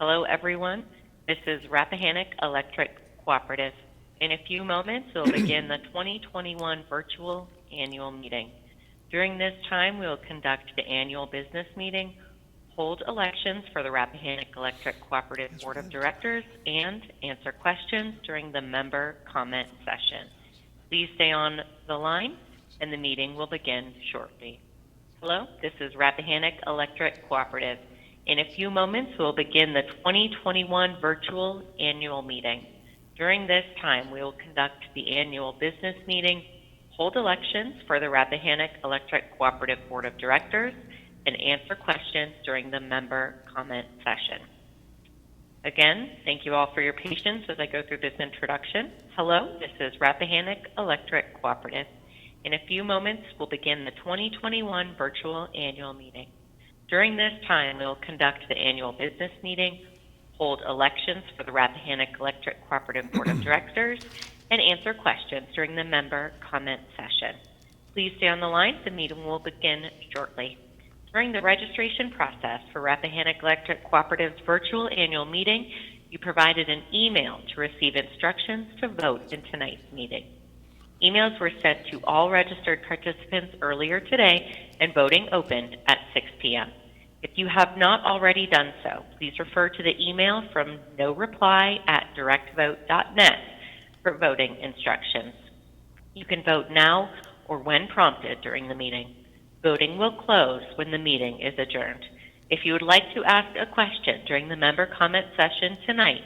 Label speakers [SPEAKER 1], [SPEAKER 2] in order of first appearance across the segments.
[SPEAKER 1] Hello, everyone. This is Rappahannock Electric Cooperative. In a few moments, we'll begin the 2021 virtual annual meeting. During this time, we will conduct the annual business meeting, hold elections for the Rappahannock Electric Cooperative Board of Directors, and answer questions during the member comment session. Please stay on the line, and the meeting will begin shortly. Hello, this is Rappahannock Electric Cooperative. In a few moments, we'll begin the 2021 virtual annual meeting. During this time, we will conduct the annual business meeting, hold elections for the Rappahannock Electric Cooperative Board of Directors, and answer questions during the member comment session. Again, thank you all for your patience as I go through this introduction. Hello, this is Rappahannock Electric Cooperative. In a few moments, we'll begin the 2021 virtual annual meeting. During this time, we'll conduct the annual business meeting, hold elections for the Rappahannock Electric Cooperative Board of Directors, and answer questions during the member comment session. Please stay on the line. The meeting will begin shortly. During the registration process for Rappahannock Electric Cooperative's virtual annual meeting, you provided an email to receive instructions to vote in tonight's meeting. Emails were sent to all registered participants earlier today, and voting opened at 6 p.m. If you have not already done so, please refer to the email from noreply@directvote.net for voting instructions. You can vote now or when prompted during the meeting. Voting will close when the meeting is adjourned. If you would like to ask a question during the member comment session tonight,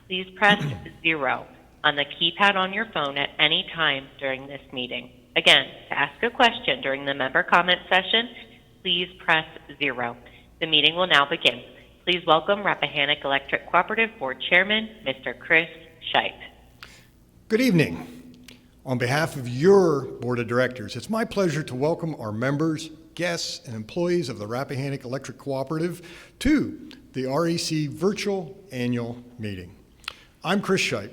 [SPEAKER 1] please press 0 on the keypad on your phone at any time during this meeting. Again, to ask a question during the member comment session, please press 0. The meeting will now begin. Please welcome Rappahannock Electric Cooperative Board Chairman, Mr. Chris Scheit.
[SPEAKER 2] Good evening. On behalf of your Board of Directors, it's my pleasure to welcome our members, guests, and employees of the Rappahannock Electric Cooperative to the REC Virtual Annual Meeting. I'm Chris Scheit,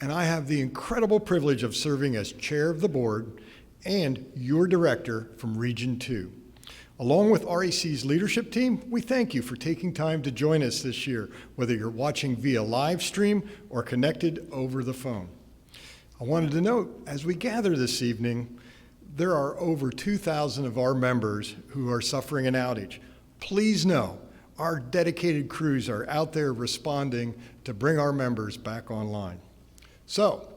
[SPEAKER 2] and I have the incredible privilege of serving as chair of the board and your director from Region 2. Along with REC's leadership team, we thank you for taking time to join us this year, whether you're watching via live stream or connected over the phone. I wanted to note, as we gather this evening, there are over 2,000 of our members who are suffering an outage. Please know, our dedicated crews are out there responding to bring our members back online. So,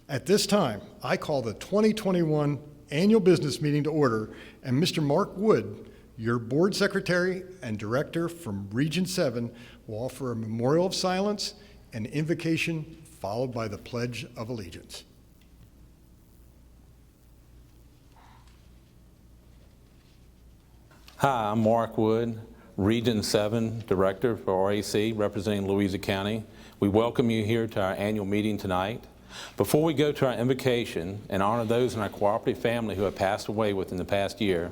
[SPEAKER 2] at this time, I call the 2021 annual business meeting to order, and Mr. Mark Wood, your board secretary and director from Region 7, will offer a memorial of silence and invocation, followed by the Pledge of Allegiance.
[SPEAKER 3] Hi, I'm Mark Wood, Region 7 Director for REC, representing Louisa County. We welcome you here to our annual meeting tonight. Before we go to our invocation and honor those in our cooperative family who have passed away within the past year,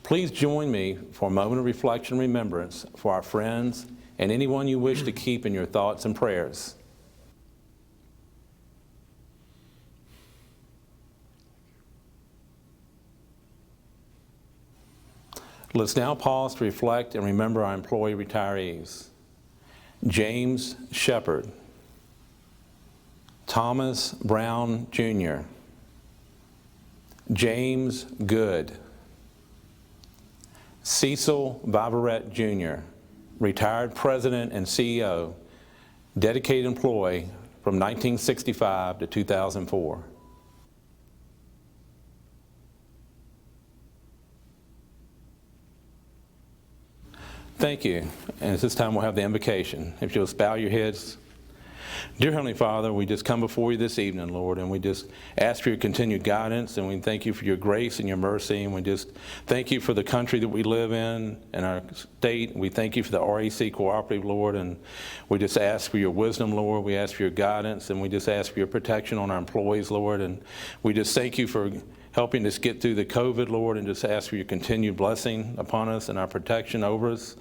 [SPEAKER 3] please join me for a moment of reflection and remembrance for our friends and anyone you wish to keep in your thoughts and prayers. Let's now pause to reflect and remember our employee retirees. James Shepard, Thomas Brown Jr., James Good, Cecil Viverette Jr., retired president and CEO, dedicated employee from 1965 to 2004. Thank you. And at this time, we'll have the invocation. If you'll just bow your heads. Dear Heavenly Father, we just come before you this evening, Lord, and we just ask for your continued guidance, and we thank you for your grace and your mercy, and we just thank you for the country that we live in and our state. We thank you for the REC Cooperative, Lord, and we just ask for your wisdom, Lord. We ask for your guidance, and we just ask for your protection on our employees, Lord, and we just thank you for helping us get through the COVID, Lord, and just ask for your continued blessing upon us and our protection over us.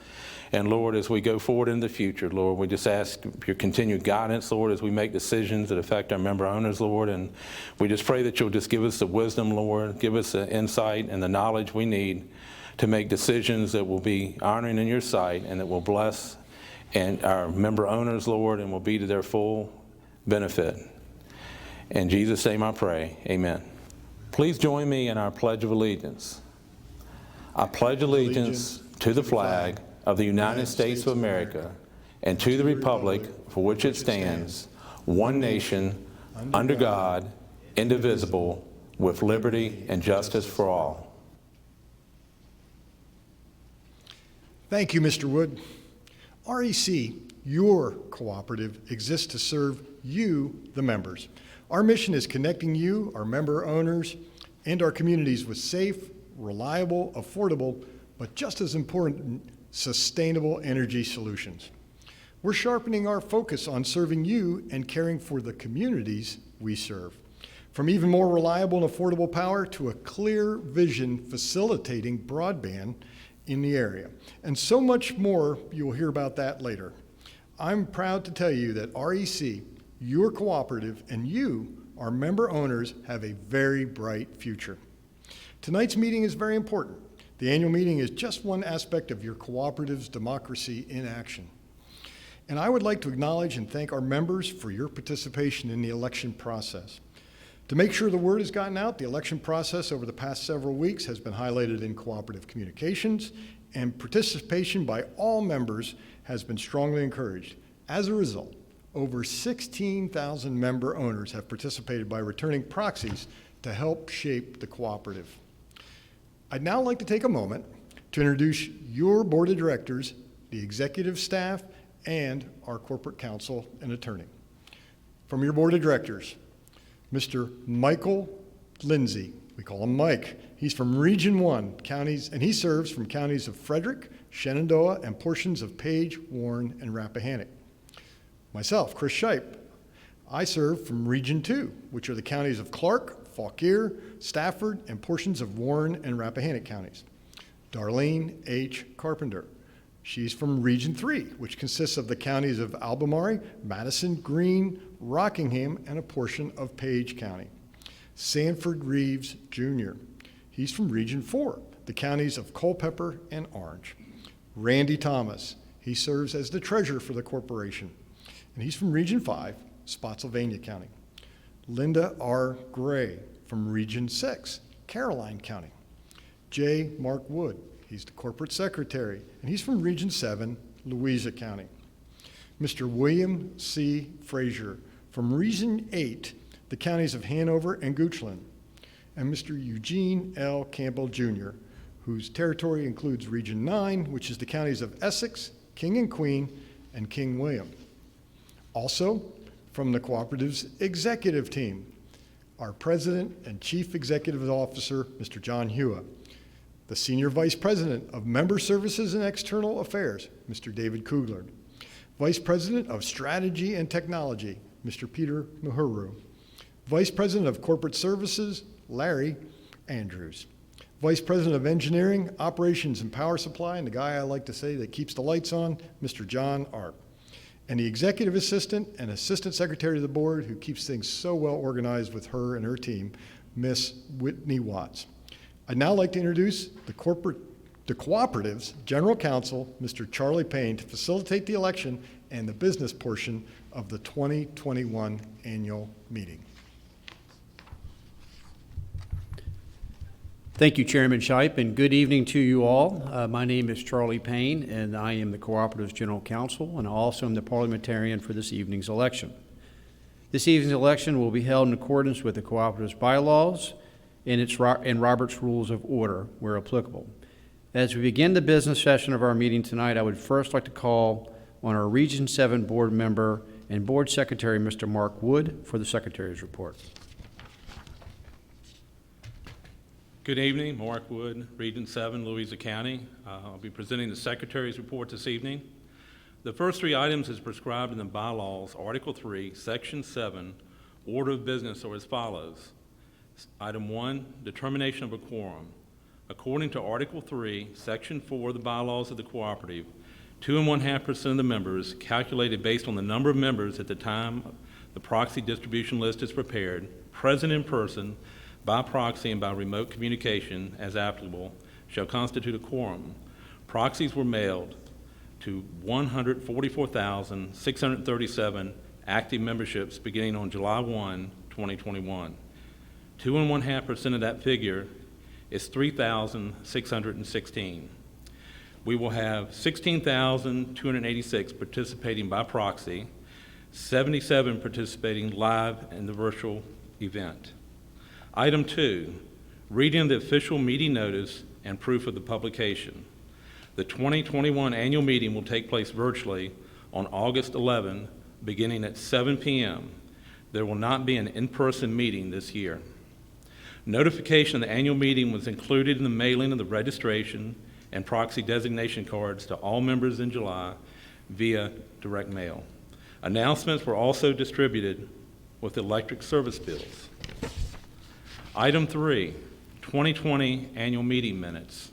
[SPEAKER 3] And Lord, as we go forward in the future, Lord, we just ask for your continued guidance, Lord, as we make decisions that affect our member owners, Lord. And we just pray that you'll just give us the wisdom, Lord, give us the insight and the knowledge we need to make decisions that will be honoring in your sight and that will bless and our member owners, Lord, and will be to their full benefit. In Jesus' name I pray, amen. Please join me in our Pledge of Allegiance. I pledge allegiance to the flag of the United States of America and to the republic for which it stands, one nation, under God, indivisible, with liberty and justice for all.
[SPEAKER 2] Thank you, Mr. Wood. REC, your cooperative, exists to serve you, the members. Our mission is connecting you, our member owners, and our communities with safe, reliable, affordable, but just as important, sustainable energy solutions. We're sharpening our focus on serving you and caring for the communities we serve. From even more reliable and affordable power to a clear vision facilitating broadband in the area. And so much more, you'll hear about that later. I'm proud to tell you that REC, your cooperative, and you, our member owners, have a very bright future. Tonight's meeting is very important. The annual meeting is just one aspect of your cooperative's democracy in action. And I would like to acknowledge and thank our members for your participation in the election process. To make sure the word has gotten out, the election process over the past several weeks has been highlighted in cooperative communications, and participation by all members has been strongly encouraged. As a result, over 16,000 member owners have participated by returning proxies to help shape the cooperative. I'd now like to take a moment to introduce your board of directors, the executive staff, and our corporate counsel and attorney. From your board of directors, Mr. Michael Lindsay, we call him Mike. He's from Region 1 counties, and he serves from counties of Frederick, Shenandoah, and portions of Page, Warren, and Rappahannock. Myself, Chris Shipe, I serve from Region 2, which are the counties of Clark, Fauquier, Stafford, and portions of Warren and Rappahannock counties. Darlene H. Carpenter, she's from Region 3, which consists of the counties of Albemarle, Madison, Greene, Rockingham, and a portion of Page County. Sanford Reeves Jr., he's from Region 4, the counties of Culpeper and Orange. Randy Thomas, he serves as the treasurer for the corporation, and he's from Region 5, Spotsylvania County. Linda R. Gray from Region 6, Caroline County. J. Mark Wood, he's the corporate secretary, and he's from Region 7, Louisa County. Mr. William C. Frazier from Region 8, the counties of Hanover and Goochland. And Mr. Eugene L. Campbell Jr., whose territory includes Region 9, which is the counties of Essex, King and Queen, and King William. Also, from the cooperative's executive team, our president and chief executive officer, Mr. John Hewa. The senior vice president of member services and external affairs, Mr. David Kugler. Vice president of strategy and technology, Mr. Peter Muhuru. Vice president of corporate services, Larry Andrews. Vice president of engineering, operations, and power supply, and the guy I like to say that keeps the lights on, Mr. John Arp. And the executive assistant and assistant secretary of the board who keeps things so well organized with her and her team, Miss Whitney Watts. I'd now like to introduce the cooperative's general counsel, Mr. Charlie Payne, to facilitate the election and the business portion of the 2021 annual meeting.
[SPEAKER 4] Thank you, Chairman Shipe, and good evening to you all. My name is Charlie Payne, and I am the Cooperative's General Counsel, and I also am the parliamentarian for this evening's election. This evening's election will be held in accordance with the Cooperative's bylaws and Robert's Rules of Order, where applicable. As we begin the business session of our meeting tonight, I would first like to call on our Region 7 board member and board secretary, Mr. Mark Wood, for the secretary's report.
[SPEAKER 3] Good evening, Mark Wood, Region 7, Louisa County. I'll be presenting the Secretary's report this evening. The first three items as prescribed in the bylaws, Article 3, Section 7, Order of Business are as follows. Item 1, determination of a quorum. According to Article 3, Section 4 of the bylaws of the cooperative, 2.5% of the members, calculated based on the number of members at the time the proxy distribution list is prepared, present in person, by proxy and by remote communication, as applicable, shall constitute a quorum. Proxies were mailed to 144,637 active memberships beginning on July 1, 2021. 2.5% of that figure is 3,616. We will have 16,286 participating by proxy, 77 participating live in the virtual event. Item 2, reading the official meeting notice and proof of the publication. The 2021 annual meeting will take place virtually on August 11, beginning at 7 p.m. There will not be an in-person meeting this year. Notification of the annual meeting was included in the mailing of the registration and proxy designation cards to all members in July via direct mail. Announcements were also distributed with electric service bills. Item 3, 2020 annual meeting minutes.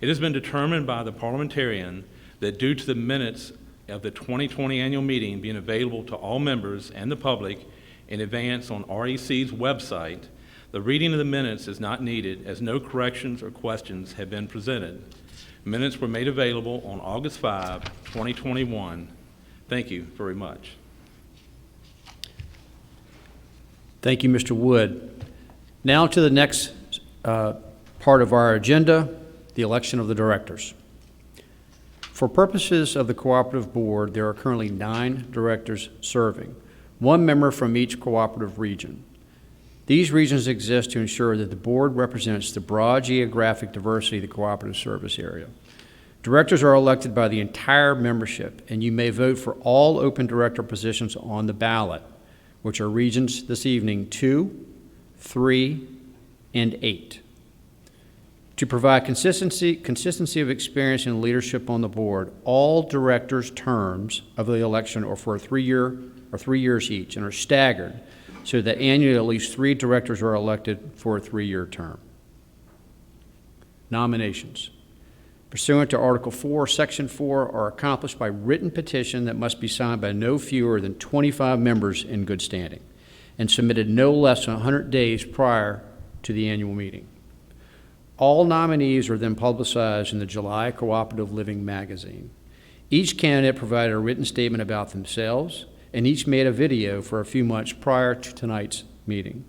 [SPEAKER 3] It has been determined by the parliamentarian that due to the minutes of the 2020 annual meeting being available to all members and the public in advance on REC's website, the reading of the minutes is not needed as no corrections or questions have been presented. Minutes were made available on August 5, 2021. Thank you very much.
[SPEAKER 4] Thank you, Mr. Wood. Now to the next part of our agenda, the election of the directors. For purposes of the Cooperative Board, there are currently 9 directors serving, 1 member from each cooperative region. These regions exist to ensure that the board represents the broad geographic diversity of the cooperative service area. Directors are elected by the entire membership, and you may vote for all open director positions on the ballot, which are regions this evening 2, 3, and 8. To provide consistency of experience and leadership on the board, all directors' terms of the election are for 3 years each and are staggered so that annually at least 3 directors are elected for a 3-year term. Nominations. Pursuant to Article 4, Section 4, are accomplished by written petition that must be signed by no fewer than 25 members in good standing and submitted no less than 100 days prior to the annual meeting. All nominees are then publicized in the July Cooperative Living magazine. Each candidate provided a written statement about themselves, and each made a video for a few months prior to tonight's meeting.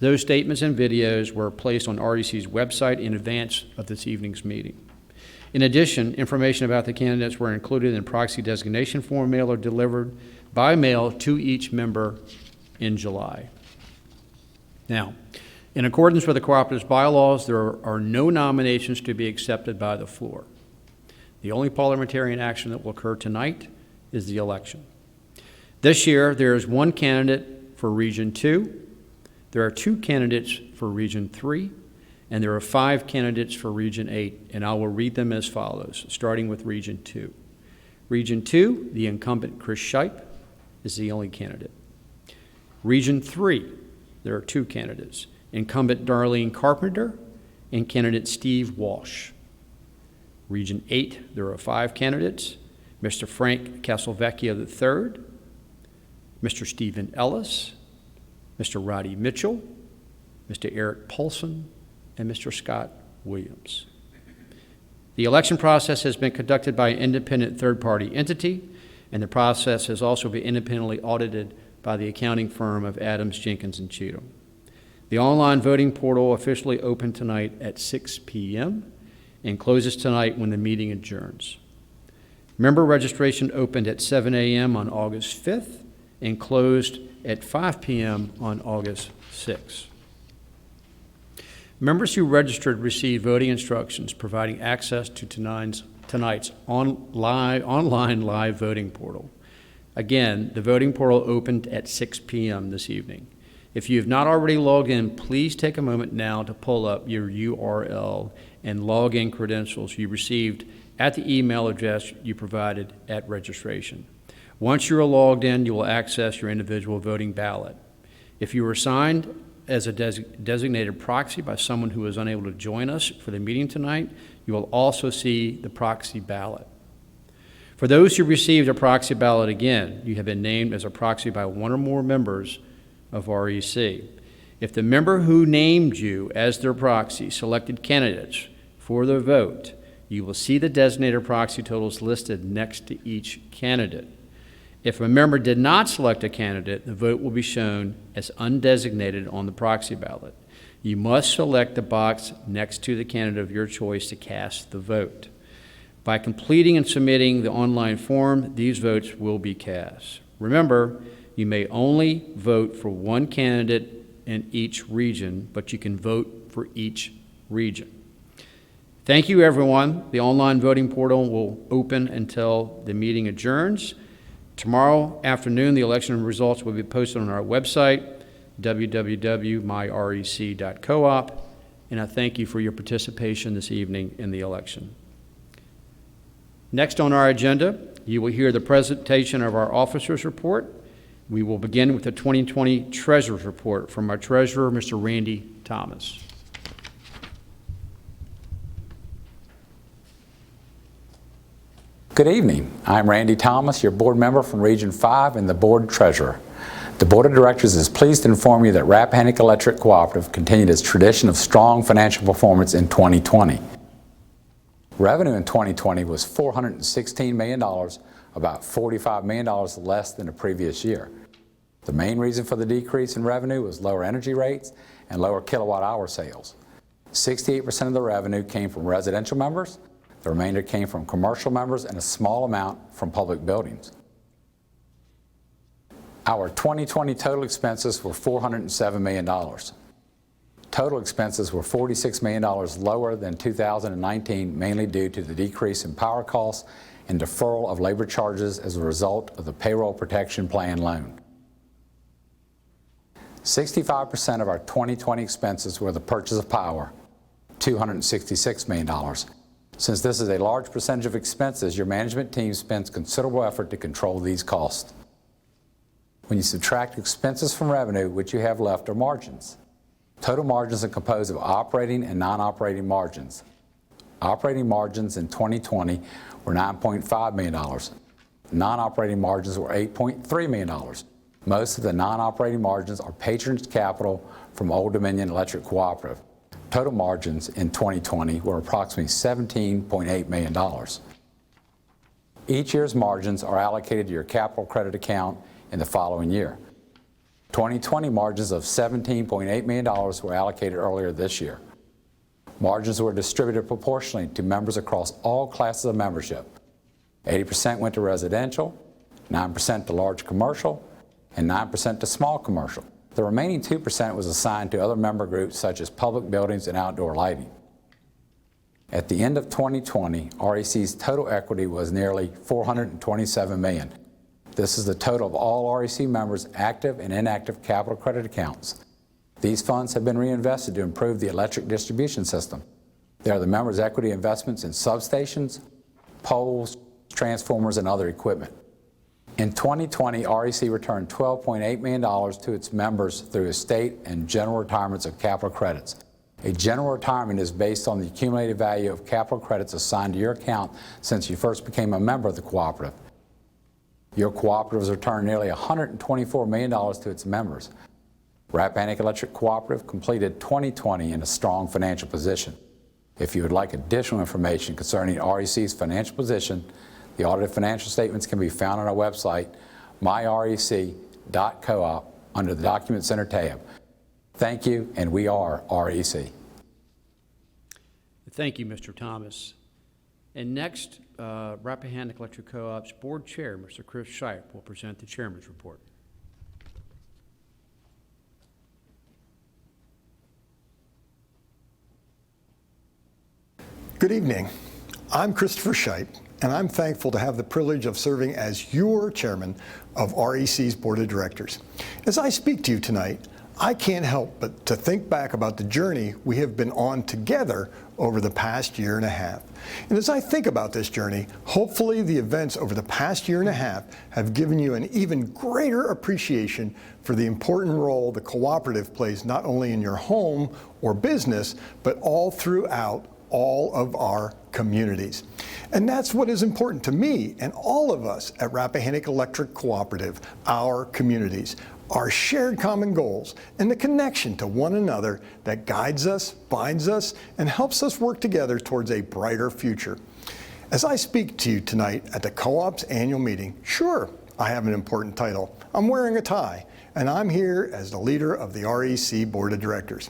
[SPEAKER 4] Those statements and videos were placed on RDC's website in advance of this evening's meeting. In addition, information about the candidates were included in proxy designation form mail or delivered by mail to each member in July. Now, in accordance with the Cooperative's bylaws, there are no nominations to be accepted by the floor. The only parliamentarian action that will occur tonight is the election. This year, there is 1 candidate for Region 2, there are 2 candidates for Region 3, and there are 5 candidates for Region 8, and I will read them as follows, starting with Region 2. Region 2, the incumbent Chris Shipe is the only candidate. Region 3, there are 2 candidates, incumbent Darlene Carpenter and candidate Steve Walsh. Region 8, there are 5 candidates, Mr. Frank Castelvecchio III, Mr. Stephen Ellis, Mr. Roddy Mitchell, Mr. Eric Paulson, and Mr. Scott Williams. The election process has been conducted by an independent third-party entity, and the process has also been independently audited by the accounting firm of Adams, Jenkins, and Cheatham. The online voting portal officially opened tonight at 6 p.m. and closes tonight when the meeting adjourns. Member registration opened at 7 a.m. on August 5th and closed at 5 p.m. on August 6th. Members who registered received voting instructions providing access to tonight's online live voting portal. Again, the voting portal opened at 6 p.m. this evening. If you have not already logged in, please take a moment now to pull up your URL and login credentials you received at the email address you provided at registration. Once you are logged in, you will access your individual voting ballot. If you were assigned as a designated proxy by someone who is unable to join us for the meeting tonight, you will also see the proxy ballot. For those who received a proxy ballot, again, you have been named as a proxy by 1 or more members of REC. If the member who named you as their proxy selected candidates for the vote, You will see the designated proxy totals listed next to each candidate. If a member did not select a candidate, the vote will be shown as undesignated on the proxy ballot. You must select the box next to the candidate of your choice to cast the vote. By completing and submitting the online form, these votes will be cast. Remember, you may only vote for one candidate in each region, but you can vote for each region. Thank you, everyone. The online voting portal will open until the meeting adjourns. Tomorrow afternoon, the election results will be posted on our website, www.myrec.coop, and I thank you for your participation this evening in the election. Next on our agenda, you will hear the presentation of our officers' report. We will begin with the 2020 Treasurer's Report from our Treasurer, Mr. Randy Thomas.
[SPEAKER 5] Good evening. I'm Randy Thomas, your board member from Region 5 and the board treasurer. The board of directors is pleased to inform you that Rappahannock Electric Cooperative continued its tradition of strong financial performance in 2020. Revenue in 2020 was $416 million, about $45 million less than the previous year. The main reason for the decrease in revenue was lower energy rates and lower kilowatt-hour sales. 68% of the revenue came from residential members. The remainder came from commercial members and a small amount from public buildings. Our 2020 total expenses were $407 million. Total expenses were $46 million lower than 2019, mainly due to the decrease in power costs and deferral of labor charges as a result of the Payroll Protection Plan loan. 65% of our 2020 expenses were the purchase of power, $266 million. Since this is a large percentage of expenses, your management team spends considerable effort to control these costs. When you subtract expenses from revenue, what you have left are margins. Total margins are composed of operating and non-operating margins. Operating margins in 2020 were $9.5 million. Non-operating margins were $8.3 million. Most of the non-operating margins are patronage capital from Old Dominion Electric Cooperative. Total margins in 2020 were approximately $17.8 million. Each year's margins are allocated to your capital credit account in the following year. 2020 margins of $17.8 million were allocated earlier this year. Margins were distributed proportionally to members across all classes of membership. 80% went to residential, 9% to large commercial, and 9% to small commercial. The remaining 2% was assigned to other member groups such as public buildings and outdoor lighting. At the end of 2020, REC's total equity was nearly $427 million. This is the total of all REC members' active and inactive capital credit accounts. These funds have been reinvested to improve the electric distribution system. They are the members' equity investments in substations, poles, transformers, and other equipment. In 2020, REC returned $12.8 million to its members through estate and general retirements of capital credits. A general retirement is based on the accumulated value of capital credits assigned to your account since you first became a member of the cooperative. Your cooperative has returned nearly $124 million to its members. Rappahannock Electric Cooperative completed 2020 in a strong financial position. If you would like additional information concerning REC's financial position, the audited financial statements can be found on our website, myrec.coop, under the Document Center tab. Thank you, and we are REC.
[SPEAKER 4] Thank you, Mr. Thomas. And next, Rappahannock Electric Co-op's Board Chair, Mr. Chris Shipe, will present the Chairman's report.
[SPEAKER 2] Good evening. I'm Christopher Shipe, and I'm thankful to have the privilege of serving as your chairman of REC's Board of Directors. As I speak to you tonight, I can't help but to think back about the journey we have been on together over the past year and a half. And as I think about this journey, hopefully the events over the past year and a half have given you an even greater appreciation for the important role the cooperative plays not only in your home or business, but all throughout all of our communities. And that's what is important to me and all of us at Rappahannock Electric Cooperative, our communities, our shared common goals, and the connection to one another that guides us, binds us, and helps us work together towards a brighter future. As I speak to you tonight at the Co-op's annual meeting, sure, I have an important title. I'm wearing a tie, and I'm here as the leader of the REC Board of Directors.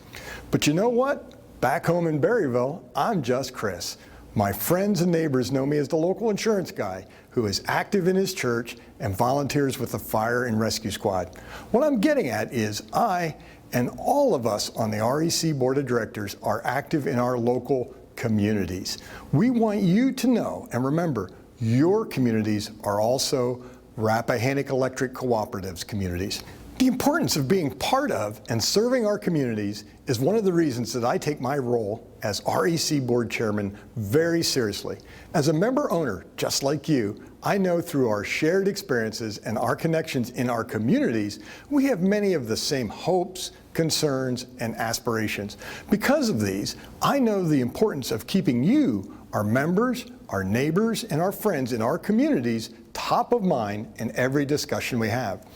[SPEAKER 2] But you know what? Back home in Berryville, I'm just Chris. My friends and neighbors know me as the local insurance guy who is active in his church and volunteers with the Fire and Rescue Squad. What I'm getting at is I and all of us on the REC Board of Directors are active in our local communities. We want you to know and remember your communities are also Rappahannock Electric Cooperative's communities. The importance of being part of and serving our communities is one of the reasons that I take my role as REC Board Chairman very seriously. As a member owner, just like you, I know through our shared experiences and our connections in our communities, we have many of the same hopes, concerns, and aspirations. Because of these, I know the importance of keeping you, our members, our neighbors, and our friends in our communities top of mind in every discussion we have.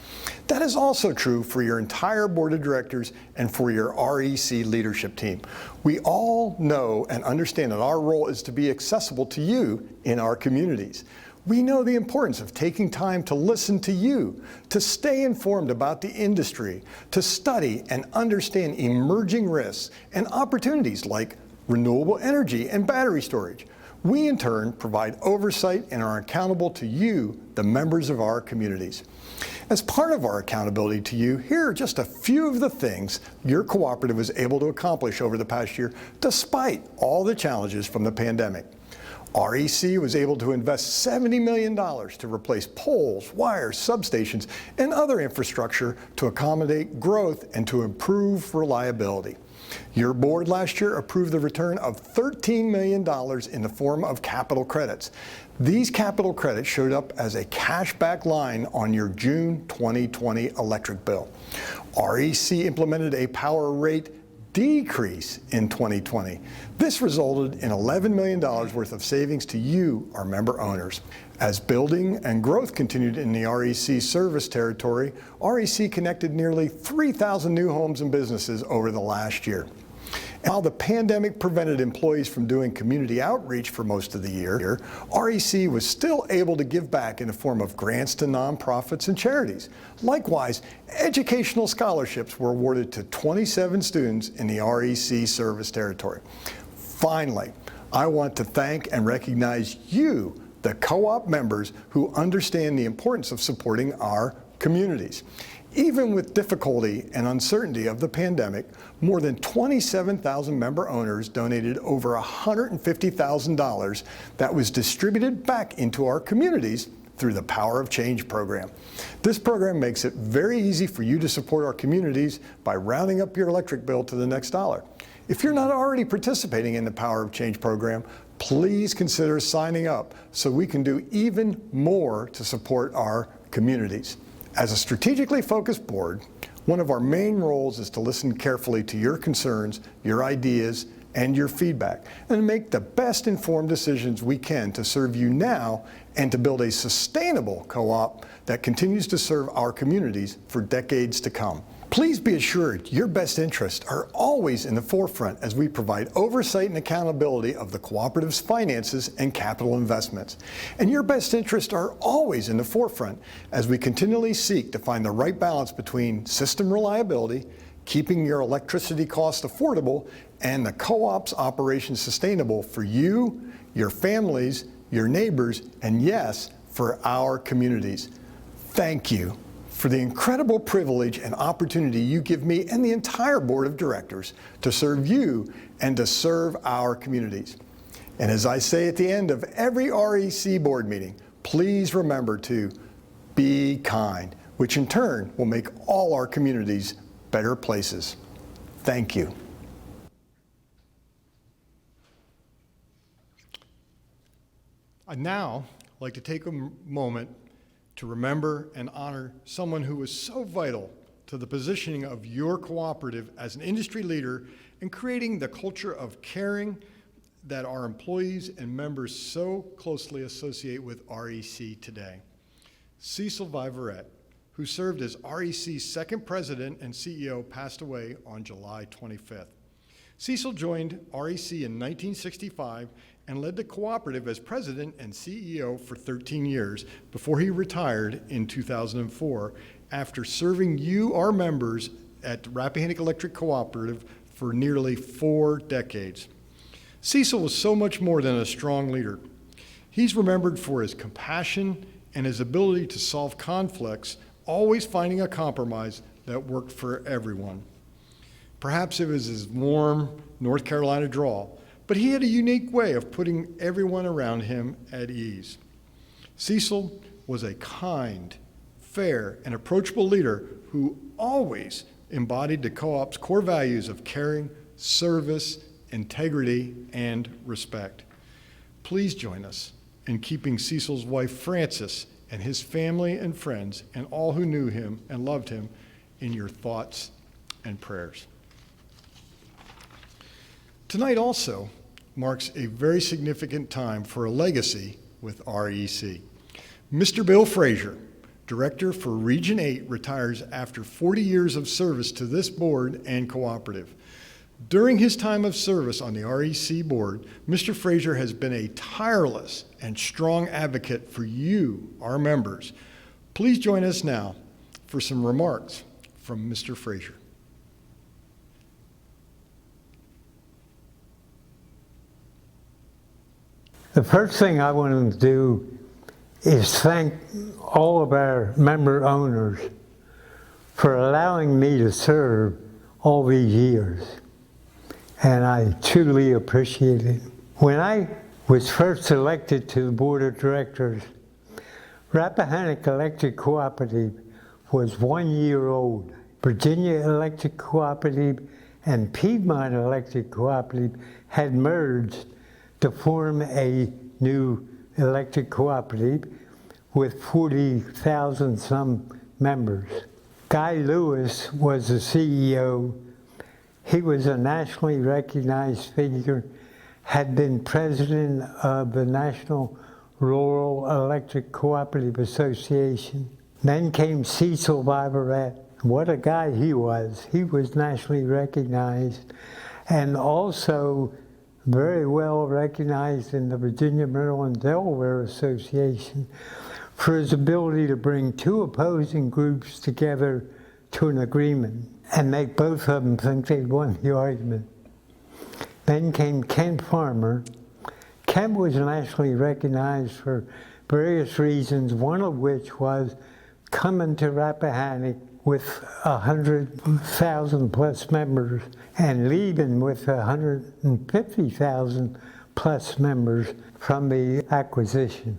[SPEAKER 2] That is also true for your entire board of directors and for your REC leadership team. We all know and understand that our role is to be accessible to you in our communities. We know the importance of taking time to listen to you, to stay informed about the industry, to study and understand emerging risks and opportunities like renewable energy and battery storage. We, in turn, provide oversight and are accountable to you, the members of our communities. As part of our accountability to you, here are just a few of the things your cooperative was able to accomplish over the past year, despite all the challenges from the pandemic. REC was able to invest $70 million to replace poles, wires, substations, and other infrastructure to accommodate growth and to improve reliability. Your board last year approved the return of $13 million in the form of capital credits. These capital credits showed up as a cashback line on your June 2020 electric bill. REC implemented a power rate decrease in 2020. This resulted in $11 million worth of savings to you, our member owners. As building and growth continued in the REC service territory, REC connected nearly 3,000 new homes and businesses over the last year. And while the pandemic prevented employees from doing community outreach for most of the year, REC was still able to give back in the form of grants to nonprofits and charities. Likewise, educational scholarships were awarded to 27 students in the REC service territory. Finally, I want to thank and recognize you, the co-op members who understand the importance of supporting our communities. Even with difficulty and uncertainty of the pandemic, more than 27,000 member owners donated over $150,000 that was distributed back into our communities through the Power of Change program. This program makes it very easy for you to support our communities by rounding up your electric bill to the next dollar. If you're not already participating in the Power of Change program, please consider signing up so we can do even more to support our communities. As a strategically focused board, one of our main roles is to listen carefully to your concerns, your ideas, and your feedback, and make the best informed decisions we can to serve you now and to build a sustainable co-op that continues to serve our communities for decades to come. Please be assured your best interests are always in the forefront as we provide oversight and accountability of the cooperative's finances and capital investments. And your best interests are always in the forefront as we continually seek to find the right balance between system reliability, keeping your electricity costs affordable, and the co-op's operations sustainable for you, your families, your neighbors, and yes, for our communities. Thank you for the incredible privilege and opportunity you give me and the entire board of directors to serve you and to serve our communities. And as I say at the end of every REC board meeting, please remember to be kind, which in turn will make all our communities better places. Thank you. I'd now like to take a moment to remember and honor someone who was so vital to the positioning of your cooperative as an industry leader in creating the culture of caring that our employees and members so closely associate with REC today. Cecil Viverette, who served as REC's second president and CEO, passed away on July 25th. Cecil joined REC in 1965 and led the cooperative as president and CEO for 13 years before he retired in 2004 after serving you, our members, at the Rappahannock Electric Cooperative for nearly 4 decades. Cecil was so much more than a strong leader. He's remembered for his compassion and his ability to solve conflicts, always finding a compromise that worked for everyone. Perhaps it was his warm North Carolina drawl, but he had a unique way of putting everyone around him at ease. Cecil was a kind, fair, and approachable leader who always embodied the co-op's core values of caring, service, integrity, and respect. Please join us in keeping Cecil's wife Frances and his family and friends and all who knew him and loved him in your thoughts and prayers. Tonight also marks a very significant time for a legacy with REC. Mr. Bill Frazier, Director for Region 8, retires after 40 years of service to this board and cooperative. During his time of service on the REC board, Mr. Frazier has been a tireless and strong advocate for you, our members. Please join us now for some remarks from Mr. Frazier.
[SPEAKER 6] The first thing I want to do is thank all of our member owners for allowing me to serve all these years. And I truly appreciate it. When I was first elected to the board of directors, Rappahannock Electric Cooperative was 1 year old. Virginia Electric Cooperative and Piedmont Electric Cooperative had merged to form a new electric cooperative with 40,000 some members. Guy Lewis was the CEO. He was a nationally recognized figure, had been president of the National Rural Electric Cooperative Association. Then came Cecil Viverette. What a guy he was. He was nationally recognized and also very well recognized in the Virginia, Maryland, Delaware Association for his ability to bring two opposing groups together to an agreement and make both of them think they'd won the argument. Then came Kent Farmer. Kent was nationally recognized for various reasons, one of which was coming to Rappahannock with 100,000 plus members and leaving with 150,000 plus members from the acquisition.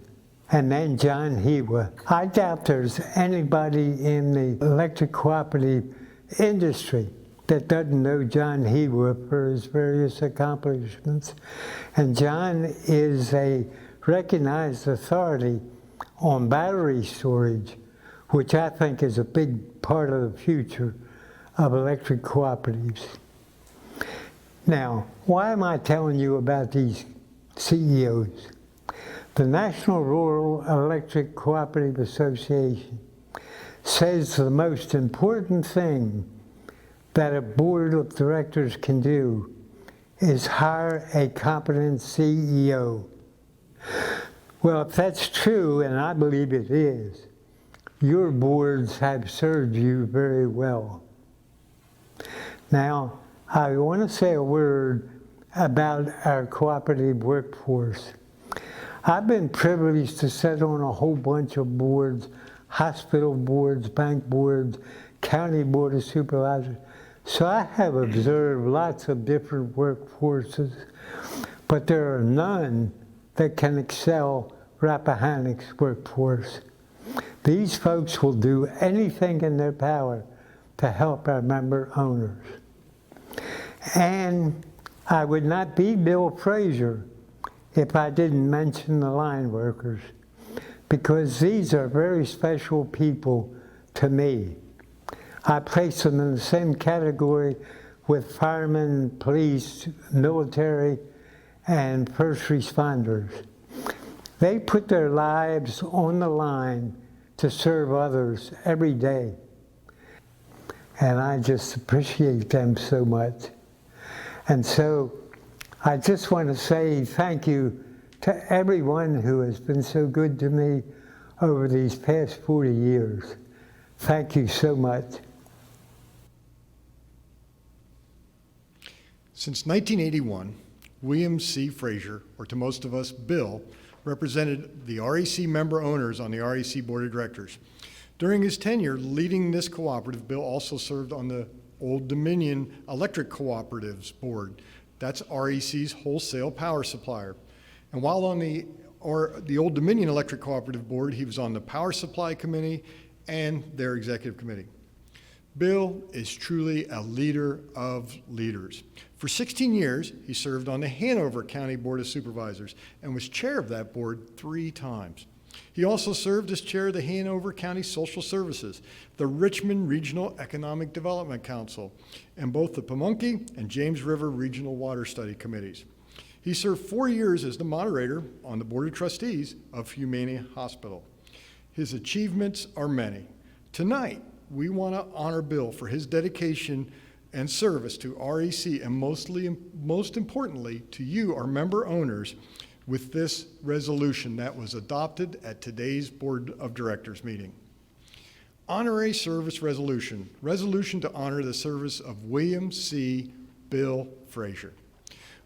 [SPEAKER 6] And then John Hewa. I doubt there's anybody in the electric cooperative industry that doesn't know John Hewa for his various accomplishments. And John is a recognized authority on battery storage, which I think is a big part of the future of electric cooperatives. Now, why am I telling you about these CEOs? The National Rural Electric Cooperative Association says the most important thing that a board of directors can do is hire a competent CEO. Well, if that's true, and I believe it is, your boards have served you very well. Now, I want to say a word about our cooperative workforce. I've been privileged to sit on a whole bunch of boards, hospital boards, bank boards, county board of supervisors. So I have observed lots of different workforces, but there are none that can excel Rappahannock's workforce. These folks will do anything in their power to help our member owners. And I would not be Bill Frazier if I didn't mention the line workers, because these are very special people to me. I place them in the same category with firemen, police, military, and first responders. They put their lives on the line to serve others every day. And I just appreciate them so much. And so I just want to say thank you to everyone who has been so good to me over these past 40 years. Thank you so much.
[SPEAKER 2] Since 1981, William C. Frazier, or to most of us, Bill, represented the REC member owners on the REC Board of Directors. During his tenure leading this cooperative, Bill also served on the Old Dominion Electric Cooperatives Board. That's REC's wholesale power supplier. And while on the Old Dominion Electric Cooperative Board, he was on the Power Supply Committee and their executive committee. Bill is truly a leader of leaders. For 16 years, he served on the Hanover County Board of Supervisors and was chair of that board 3 times. He also served as chair of the Hanover County Social Services, the Richmond Regional Economic Development Council, and both the Pamunkey and James River Regional Water Study Committees. He served 4 years as the moderator on the Board of Trustees of Humana Hospital. His achievements are many. Tonight, we want to honor Bill for his dedication and service to REC and most importantly to you, our member owners, with this resolution that was adopted at today's Board of Directors meeting. Honorary Service Resolution. Resolution to honor the service of William C. Bill Frazier.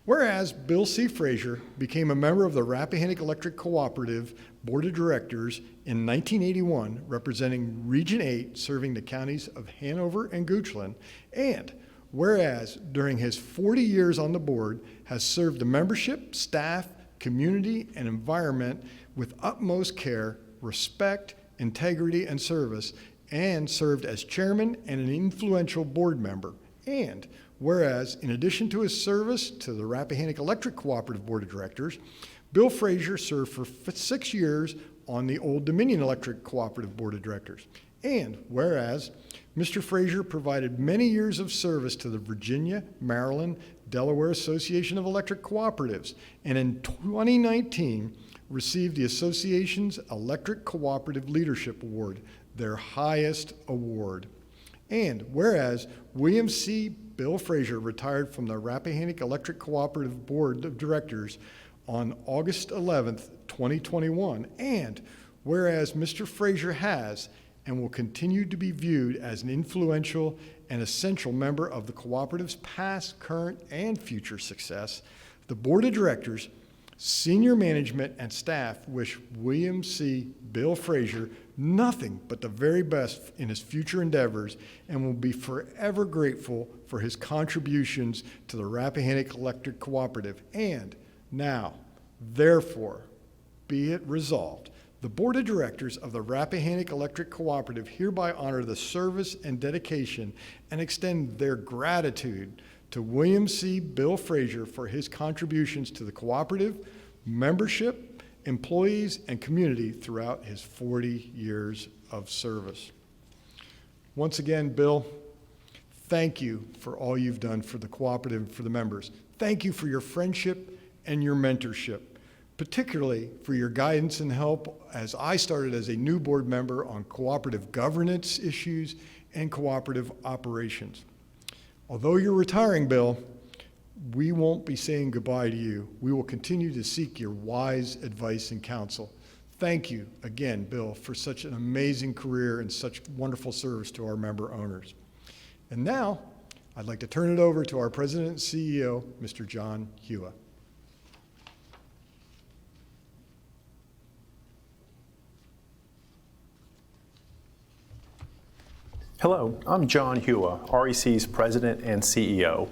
[SPEAKER 2] Whereas Bill C. Frazier became a member of the Rappahannock Electric Cooperative Board of Directors in 1981, representing Region 8, serving the counties of Hanover and Goochland, and whereas during his 40 years on the board has served the membership, staff, community, and environment with utmost care, respect, integrity, and service, and served as chairman and an influential board member, and whereas, in addition to his service to the Rappahannock Electric Cooperative Board of Directors, Bill Frazier served for 6 years on the Old Dominion Electric Cooperative Board of Directors. And whereas, Mr. Frazier provided many years of service to the Virginia, Maryland, Delaware Association of Electric Cooperatives, and in 2019 received the association's Electric Cooperative Leadership Award, their highest award. And whereas William C. Bill Frazier retired from the Rappahannock Electric Cooperative Board of Directors on August 11th, 2021, and whereas Mr. Frazier has and will continue to be viewed as an influential and essential member of the cooperative's past, current, and future success, the Board of Directors, senior management, and staff wish William C. Bill Frazier nothing but the very best in his future endeavors and will be forever grateful for his contributions to the Rappahannock Electric Cooperative. And now, therefore, be it resolved, the Board of Directors of the Rappahannock Electric Cooperative hereby honor the service and dedication and extend their gratitude to William C. Bill Frazier for his contributions to the cooperative, membership, employees, and community throughout his 40 years of service. Once again, Bill, thank you for all you've done for the cooperative and for the members. Thank you for your friendship and your mentorship, particularly for your guidance and help as I started as a new board member on cooperative governance issues and cooperative operations. Although you're retiring, Bill, we won't be saying goodbye to you. We will continue to seek your wise advice and counsel. Thank you again, Bill, for such an amazing career and such wonderful service to our member owners. And now, I'd like to turn it over to our President and CEO, Mr. John Hewa.
[SPEAKER 7] Hello, I'm John Hewa, REC's President and CEO,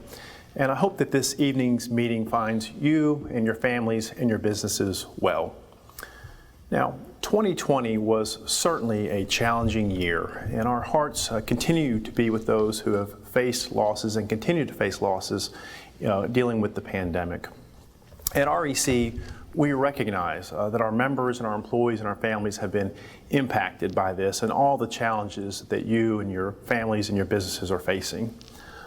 [SPEAKER 7] and I hope that this evening's meeting finds you and your families and your businesses well. Now, 2020 was certainly a challenging year, and our hearts continue to be with those who have faced losses and continue to face losses dealing with the pandemic. At REC, we recognize that our members and our employees and our families have been impacted by this and all the challenges that you and your families and your businesses are facing.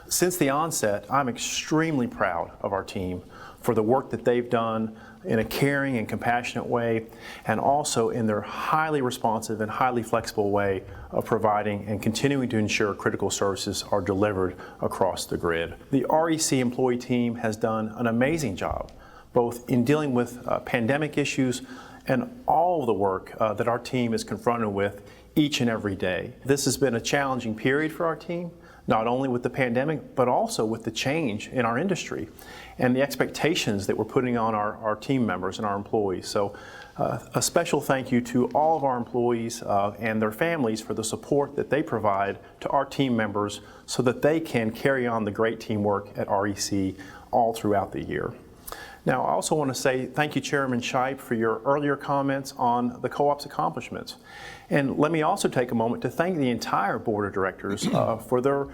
[SPEAKER 7] Since the onset, I'm extremely proud of our team for the work that they've done in a caring and compassionate way, and also in their highly responsive and highly flexible way of providing and continuing to ensure critical services are delivered across the grid. The REC employee team has done an amazing job, both in dealing with pandemic issues and all of the work that our team is confronted with each and every day. This has been a challenging period for our team, not only with the pandemic, but also with the change in our industry and the expectations that we're putting on our team members and our employees. So a special thank you to all of our employees and their families for the support that they provide to our team members so that they can carry on the great teamwork at REC all throughout the year. Now, I also want to say thank you, Chairman Shipe, for your earlier comments on the co-op's accomplishments. And let me also take a moment to thank the entire Board of Directors for their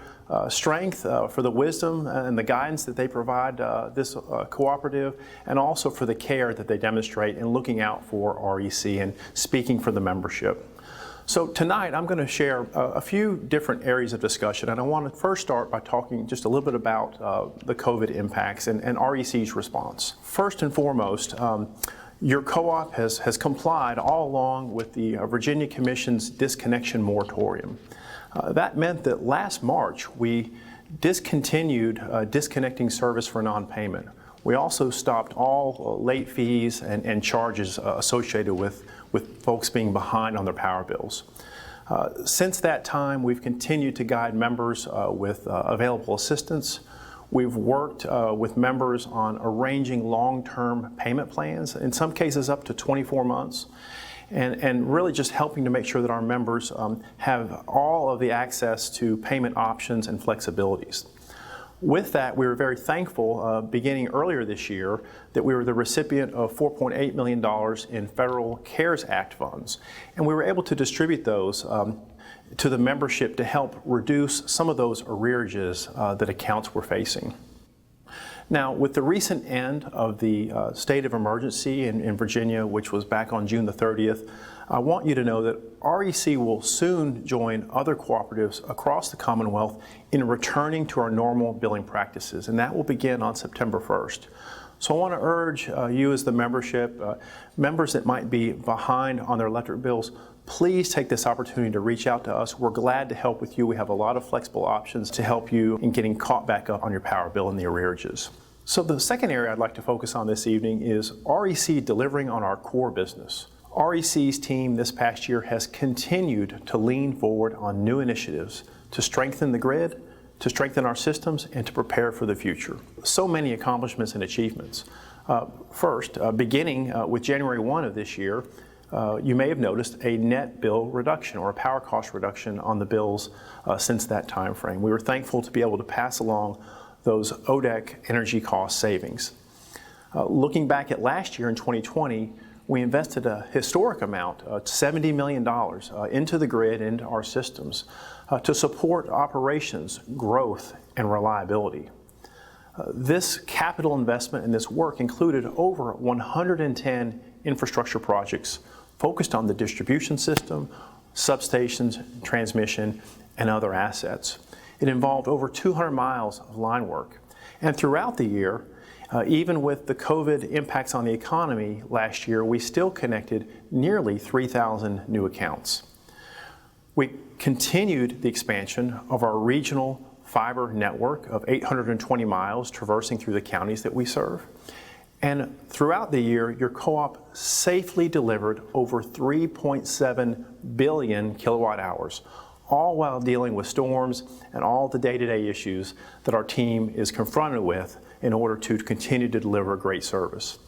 [SPEAKER 7] strength, for the wisdom and the guidance that they provide this cooperative, and also for the care that they demonstrate in looking out for REC and speaking for the membership. So tonight I'm going to share a few different areas of discussion, and I want to first start by talking just a little bit about the COVID impacts and REC's response. First and foremost, your co-op has complied all along with the Virginia Commission's disconnection moratorium. That meant that last March we discontinued disconnecting service for non-payment. We also stopped all late fees and charges associated with folks being behind on their power bills. Since that time, we've continued to guide members with available assistance. We've worked with members on arranging long-term payment plans, in some cases up to 24 months, and really just helping to make sure that our members have all of the access to payment options and flexibilities. With that, we were very thankful beginning earlier this year that we were the recipient of $4.8 million in federal CARES Act funds. And we were able to distribute those to the membership to help reduce some of those arrearages that accounts were facing. Now, with the recent end of the state of emergency in Virginia, which was back on June the 30th, I want you to know that REC will soon join other cooperatives across the Commonwealth in returning to our normal billing practices, and that will begin on September 1st. So I want to urge you as the membership, members that might be behind on their electric bills, please take this opportunity to reach out to us. We're glad to help with you. We have a lot of flexible options to help you in getting caught back up on your power bill and the arrearages. So the second area I'd like to focus on this evening is REC delivering on our core business. REC's team this past year has continued to lean forward on new initiatives to strengthen the grid, to strengthen our systems, and to prepare for the future. So many accomplishments and achievements. First, beginning with January 1 of this year, you may have noticed a net bill reduction or a power cost reduction on the bills since that time frame. We were thankful to be able to pass along those ODEC energy cost savings. Looking back at last year in 2020, we invested a historic amount, $70 million, into the grid, into our systems, to support operations, growth, and reliability. This capital investment and this work included over 110 infrastructure projects focused on the distribution system, substations, transmission, and other assets. It involved over 200 miles of line work. And throughout the year, even with the COVID impacts on the economy last year, we still connected nearly 3,000 new accounts. We continued the expansion of our regional fiber network of 820 miles traversing through the counties that we serve. And throughout the year, your co-op safely delivered over 3.7 billion kilowatt hours, all while dealing with storms and all the day-to-day issues that our team is confronted with in order to continue to deliver great service.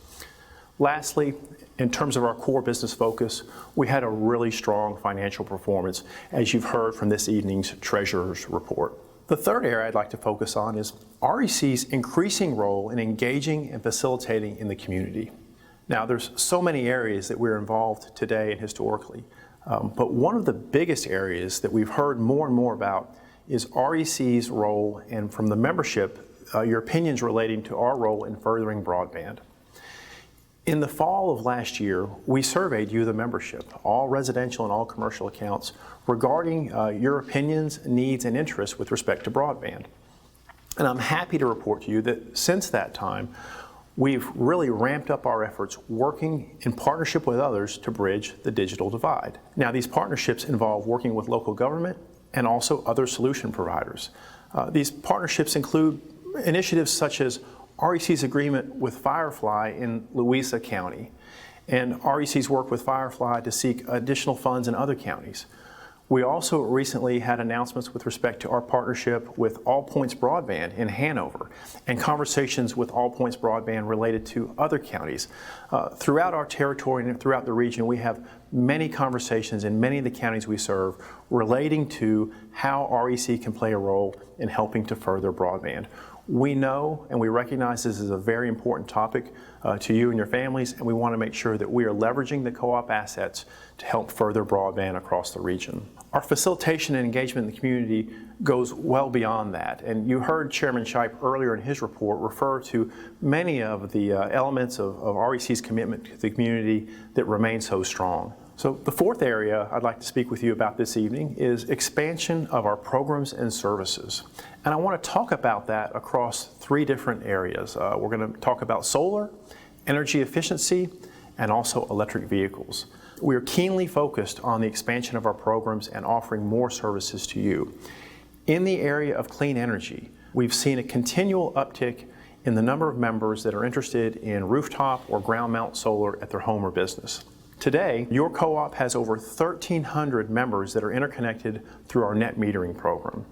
[SPEAKER 7] Lastly, in terms of our core business focus, we had a really strong financial performance, as you've heard from this evening's Treasurer's Report. The third area I'd like to focus on is REC's increasing role in engaging and facilitating in the community. Now, there's so many areas that we're involved today and historically, but one of the biggest areas that we've heard more and more about is REC's role, and from the membership, your opinions relating to our role in furthering broadband. In the fall of last year, we surveyed you, the membership, all residential and all commercial accounts, regarding your opinions, needs, and interests with respect to broadband. And I'm happy to report to you that since that time, We've really ramped up our efforts working in partnership with others to bridge the digital divide. Now, these partnerships involve working with local government and also other solution providers. These partnerships include initiatives such as REC's agreement with Firefly in Louisa County, and REC's work with Firefly to seek additional funds in other counties. We also recently had announcements with respect to our partnership with All Points Broadband in Hanover, and conversations with All Points Broadband related to other counties. Throughout our territory and throughout the region, we have many conversations in many of the counties we serve relating to how REC can play a role in helping to further broadband. We know and we recognize this is a very important topic to you and your families, and we want to make sure that we are leveraging the co-op assets to help further broadband across the region. Our facilitation and engagement in the community goes well beyond that, and you heard Chairman Shipe earlier in his report refer to many of the elements of REC's commitment to the community that remain so strong. So the fourth area I'd like to speak with you about this evening is expansion of our programs and services. And I want to talk about that across three different areas. We're going to talk about solar, energy efficiency, and also electric vehicles. We are keenly focused on the expansion of our programs and offering more services to you. In the area of clean energy, we've seen a continual uptick in the number of members that are interested in rooftop or ground mount solar at their home or business. Today, your co-op has over 1,300 members that are interconnected through our net metering program.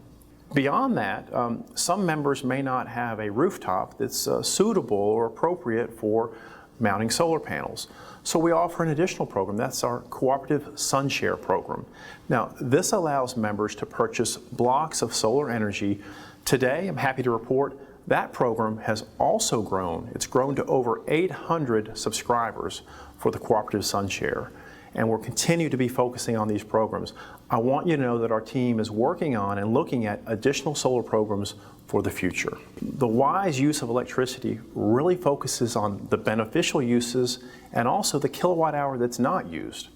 [SPEAKER 7] Beyond that, some members may not have a rooftop that's suitable or appropriate for mounting solar panels. So we offer an additional program. That's our Cooperative SunShare program. Now, this allows members to purchase blocks of solar energy. Today, I'm happy to report that program has also grown. It's grown to over 800 subscribers for the Cooperative SunShare, and we'll continue to be focusing on these programs. I want you to know that our team is working on and looking at additional solar programs for the future. The wise use of electricity really focuses on the beneficial uses and also the kilowatt hour that's not used.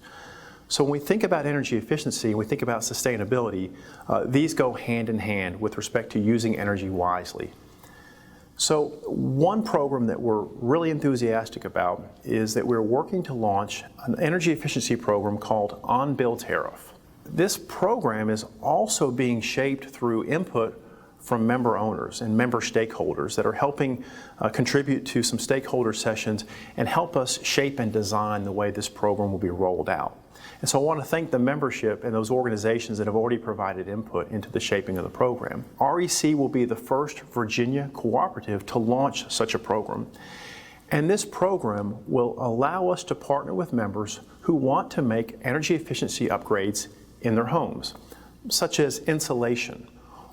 [SPEAKER 7] So when we think about energy efficiency and we think about sustainability, these go hand in hand with respect to using energy wisely. So one program that we're really enthusiastic about is that we're working to launch an energy efficiency program called On-Bill Tariff. This program is also being shaped through input from member owners and member stakeholders that are helping contribute to some stakeholder sessions and help us shape and design the way this program will be rolled out. And so I want to thank the membership and those organizations that have already provided input into the shaping of the program. REC will be the first Virginia cooperative to launch such a program. And this program will allow us to partner with members who want to make energy efficiency upgrades in their homes, such as insulation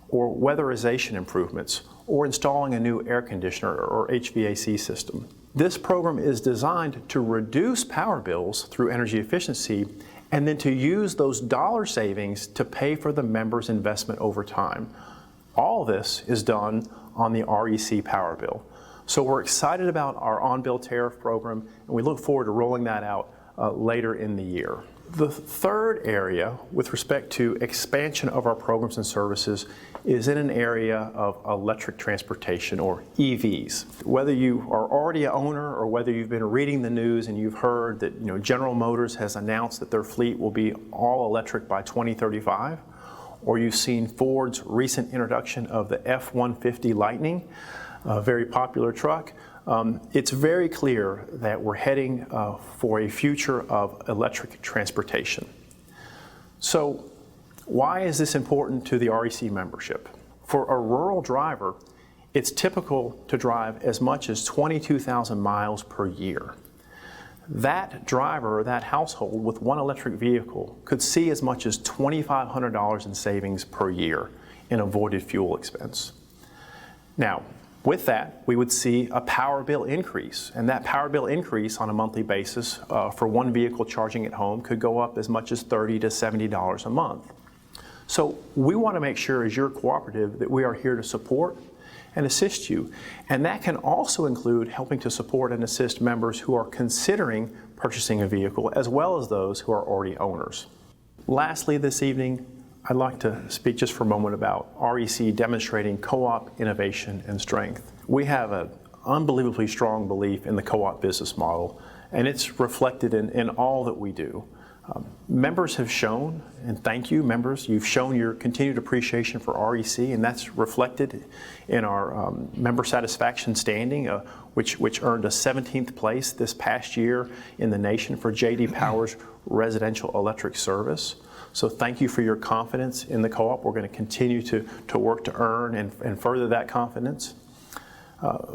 [SPEAKER 7] or weatherization improvements or installing a new air conditioner or HVAC system. This program is designed to reduce power bills through energy efficiency and then to use those dollar savings to pay for the member's investment over time. All this is done on the REC power bill. So we're excited about our on-bill tariff program, and we look forward to rolling that out later in the year. The third area with respect to expansion of our programs and services is in an area of electric transportation, or EVs. Whether you are already an owner or whether you've been reading the news and you've heard that General Motors has announced that their fleet will be all electric by 2035, or you've seen Ford's recent introduction of the F-150 Lightning, a very popular truck, it's very clear that we're heading for a future of electric transportation. So why is this important to the REC membership? For a rural driver, it's typical to drive as much as 22,000 miles per year. That driver or that household with one electric vehicle could see as much as $2,500 in savings per year in avoided fuel expense. Now, with that, we would see a power bill increase, and that power bill increase on a monthly basis for one vehicle charging at home could go up as much as $30 to $70 a month. So we want to make sure as your cooperative that we are here to support and assist you, and that can also include helping to support and assist members who are considering purchasing a vehicle, as well as those who are already owners. Lastly, this evening, I'd like to speak just for a moment about REC demonstrating co-op innovation and strength. We have an unbelievably strong belief in the co-op business model, and it's reflected in all that we do. Members have shown, and thank you, members, you've shown your continued appreciation for REC, and that's reflected in our member satisfaction standing, which earned a 17th place this past year in the nation for J.D. Power's residential electric service. So thank you for your confidence in the co-op. We're going to continue to work to earn and further that confidence.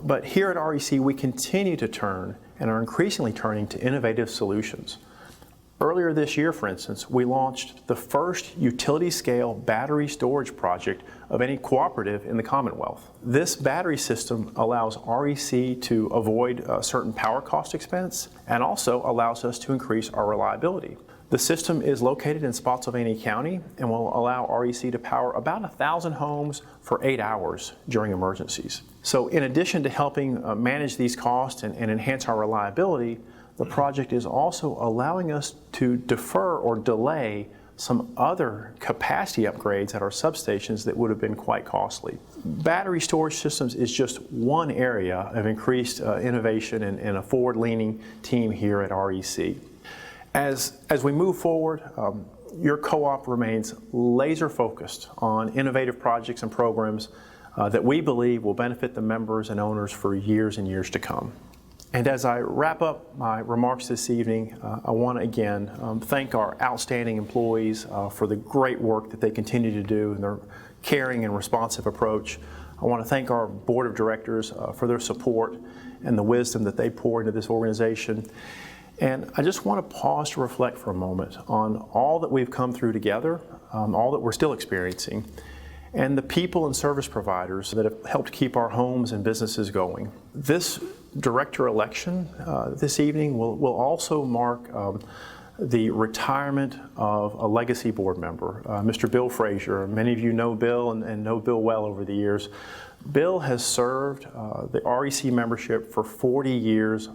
[SPEAKER 7] But here at REC, we continue to turn and are increasingly turning to innovative solutions. Earlier this year, for instance, we launched the first utility-scale battery storage project of any cooperative in the Commonwealth. This battery system allows REC to avoid certain power cost expense and also allows us to increase our reliability. The system is located in Spotsylvania County and will allow REC to power about 1,000 homes for 8 hours during emergencies. So in addition to helping manage these costs and enhance our reliability, the project is also allowing us to defer or delay some other capacity upgrades at our substations that would have been quite costly. Battery storage systems is just one area of increased innovation and a forward-leaning team here at REC. As we move forward, your co-op remains laser-focused on innovative projects and programs that we believe will benefit the members and owners for years and years to come. And as I wrap up my remarks this evening, I want to again thank our outstanding employees for the great work that they continue to do and their caring and responsive approach. I want to thank our board of directors for their support and the wisdom that they pour into this organization. And I just want to pause to reflect for a moment on all that we've come through together, all that we're still experiencing, and the people and service providers that have helped keep our homes and businesses going. This director election this evening will also mark the retirement of a legacy board member, Mr. Bill Frazier. Many of you know Bill and know Bill well over the years. Bill has served the REC membership for 40 years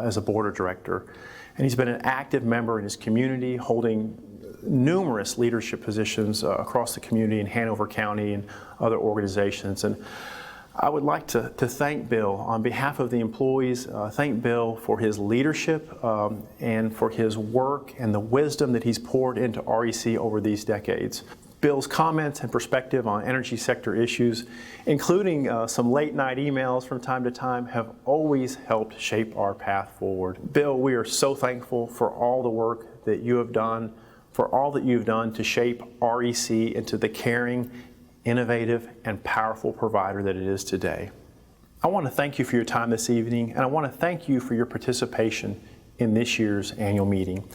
[SPEAKER 7] as a board of director, and he's been an active member in his community, holding numerous leadership positions across the community in Hanover County and other organizations. And I would like to thank Bill on behalf of the employees, thank Bill for his leadership and for his work and the wisdom that he's poured into REC over these decades. Bill's comments and perspective on energy sector issues, including some late night emails from time to time, have always helped shape our path forward. Bill, we are so thankful for all the work that you have done, for all that you've done to shape REC into the caring, innovative, and powerful provider that it is today. I want to thank you for your time this evening, and I want to thank you for your participation in this year's annual meeting.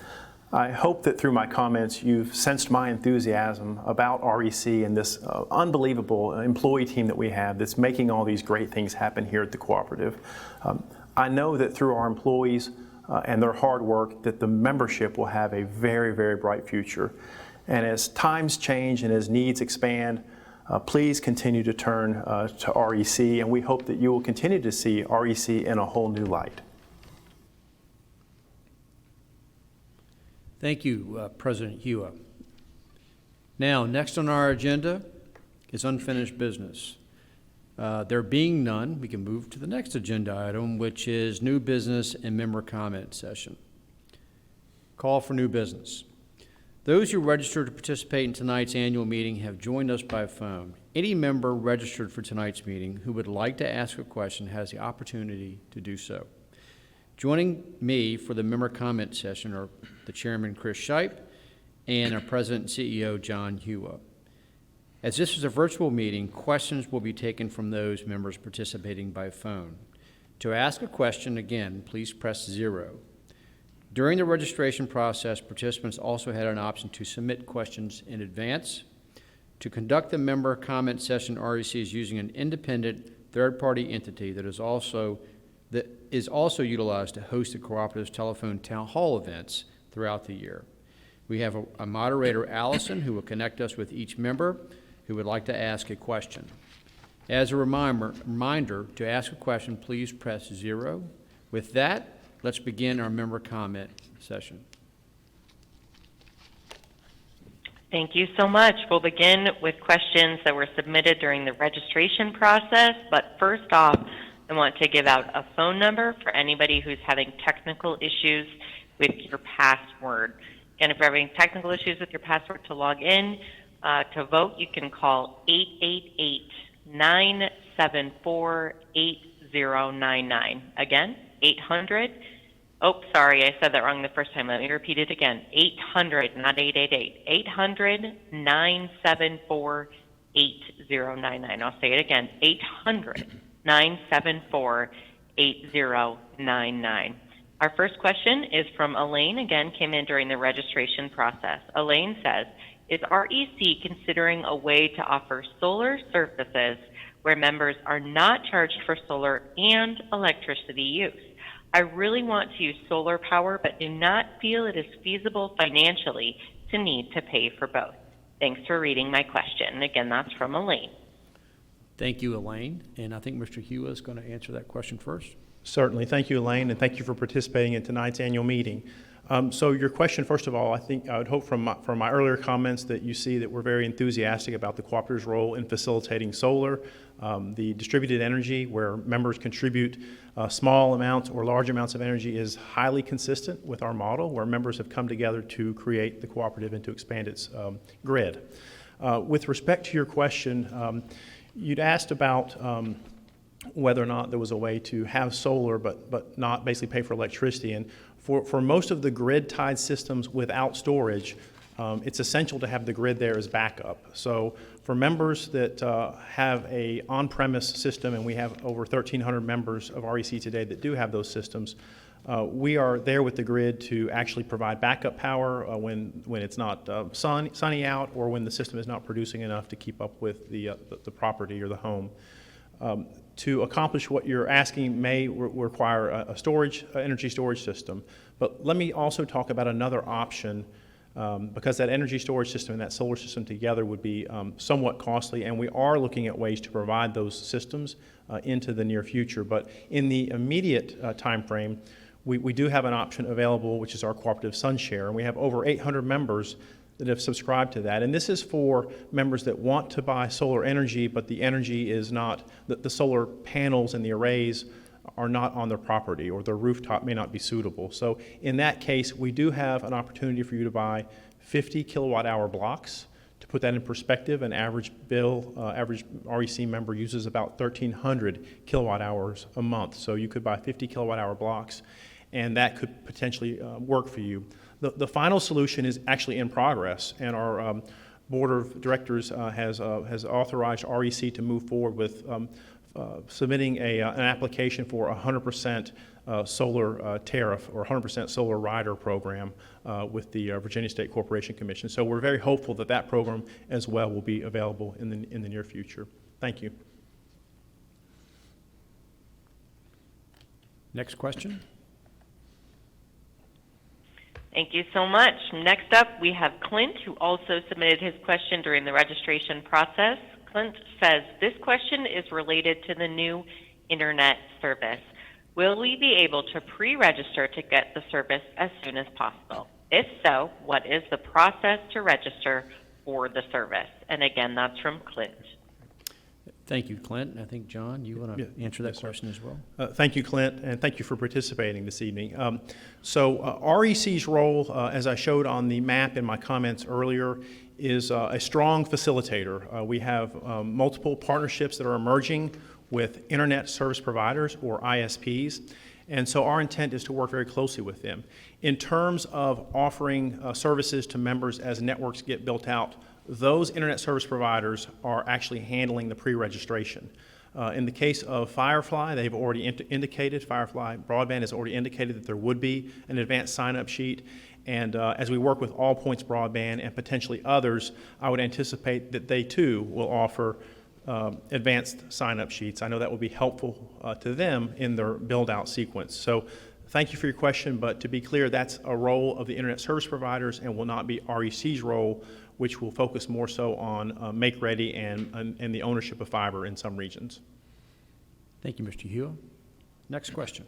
[SPEAKER 7] I hope that through my comments you've sensed my enthusiasm about REC and this unbelievable employee team that we have that's making all these great things happen here at the cooperative. I know that through our employees and their hard work that the membership will have a very, very bright future. And as times change and as needs expand, please continue to turn to REC, and we hope that you will continue to see REC in a whole new light.
[SPEAKER 4] Thank you, President Hewa. Now, next on our agenda is unfinished business. There being none, we can move to the next agenda item, which is new business and member comment session. Call for new business. Those who registered to participate in tonight's annual meeting have joined us by phone. Any member registered for tonight's meeting who would like to ask a question has the opportunity to do so. Joining me for the member comment session are the Chairman, Chris Shipe, and our President and CEO, John Hewa. As this is a virtual meeting, questions will be taken from those members participating by phone. To ask a question, again, please press 0. During the registration process, participants also had an option to submit questions in advance. To conduct the member comment session, REC is using an independent third-party entity that is also utilized to host the cooperative's telephone town hall events throughout the year. We have a moderator, Allison, who will connect us with each member who would like to ask a question. As a reminder, to ask a question, please press 0. With that, let's begin our member comment session.
[SPEAKER 1] Thank you so much. We'll begin with questions that were submitted during the registration process, but first off, I want to give out a phone number for anybody who's having technical issues with your password. And if you're having technical issues with your password to log in, to vote, you can call 888-974-8099. Again, 800. Oh, sorry, I said that wrong the first time. Let me repeat it again. 800, not 888. 800-974-8099. I'll say it again. 800-974-8099. Our first question is from Elaine. Again, came in during the registration process. Elaine says, is REC considering a way to offer solar services where members are not charged for solar and electricity use? I really want to use solar power, but do not feel it is feasible financially to need to pay for both. Thanks for reading my question. And again, that's from Elaine.
[SPEAKER 4] Thank you, Elaine. And I think Mr. Hua is going to answer that question first.
[SPEAKER 7] Certainly. Thank you, Elaine, and thank you for participating in tonight's annual meeting. So your question, first of all, I think I would hope from my earlier comments that you see that we're very enthusiastic about the cooperative's role in facilitating solar, the distributed energy where members contribute small amounts or large amounts of energy is highly consistent with our model where members have come together to create the cooperative and to expand its grid. With respect to your question, you'd asked about whether or not there was a way to have solar but not basically pay for electricity. And for most of the grid-tied systems without storage, it's essential to have the grid there as backup. So for members that have a on-premise system, and we have over 1,300 members of REC today that do have those systems, we are there with the grid to actually provide backup power when it's not sunny out or when the system is not producing enough to keep up with the property or the home. To accomplish what you're asking may require a energy storage system. But let me also talk about another option because that energy storage system and that solar system together would be somewhat costly, and we are looking at ways to provide those systems into the near future. But in the immediate time frame, we do have an option available, which is our cooperative SunShare, and we have over 800 members that have subscribed to that. And this is for members that want to buy solar energy, but the energy is not, the solar panels and the arrays are not on their property, or their rooftop may not be suitable. So in that case, we do have an opportunity for you to buy 50 kilowatt hour blocks. To put that in perspective, an average average REC member uses about 1,300 kilowatt hours a month. So you could buy 50 kilowatt hour blocks, and that could potentially work for you. The final solution is actually in progress, and our board of directors has authorized REC to move forward with submitting an application for a 100% solar tariff or 100% solar rider program with the Virginia State Corporation Commission. So we're very hopeful that that program as well will be available in the near future. Thank you.
[SPEAKER 4] Next question.
[SPEAKER 1] Thank you so much. Next up, we have Clint, who also submitted his question during the registration process. Clint says, this question is related to the new internet service. Will we be able to pre-register to get the service as soon as possible? If so, what is the process to register for the service? And again, that's from Clint.
[SPEAKER 4] Thank you, Clint. I think, John, you want to answer that question as well?
[SPEAKER 7] Thank you, Clint, and thank you for participating this evening. REC's role, as I showed on the map in my comments earlier, is a strong facilitator. We have multiple partnerships that are emerging with internet service providers, or ISPs, and so our intent is to work very closely with them. In terms of offering services to members as networks get built out, those internet service providers are actually handling the pre-registration. In the case of Firefly, they've already indicated, Firefly Broadband has already indicated that there would be an advanced sign-up sheet. And as we work with All Points Broadband and potentially others, I would anticipate that they too will offer advanced sign-up sheets. I know that will be helpful to them in their build-out sequence. So thank you for your question, but to be clear, that's a role of the internet service providers and will not be REC's role, which will focus more so on make-ready and the ownership of fiber in some regions.
[SPEAKER 4] Thank you, Mr. Hua. Next question.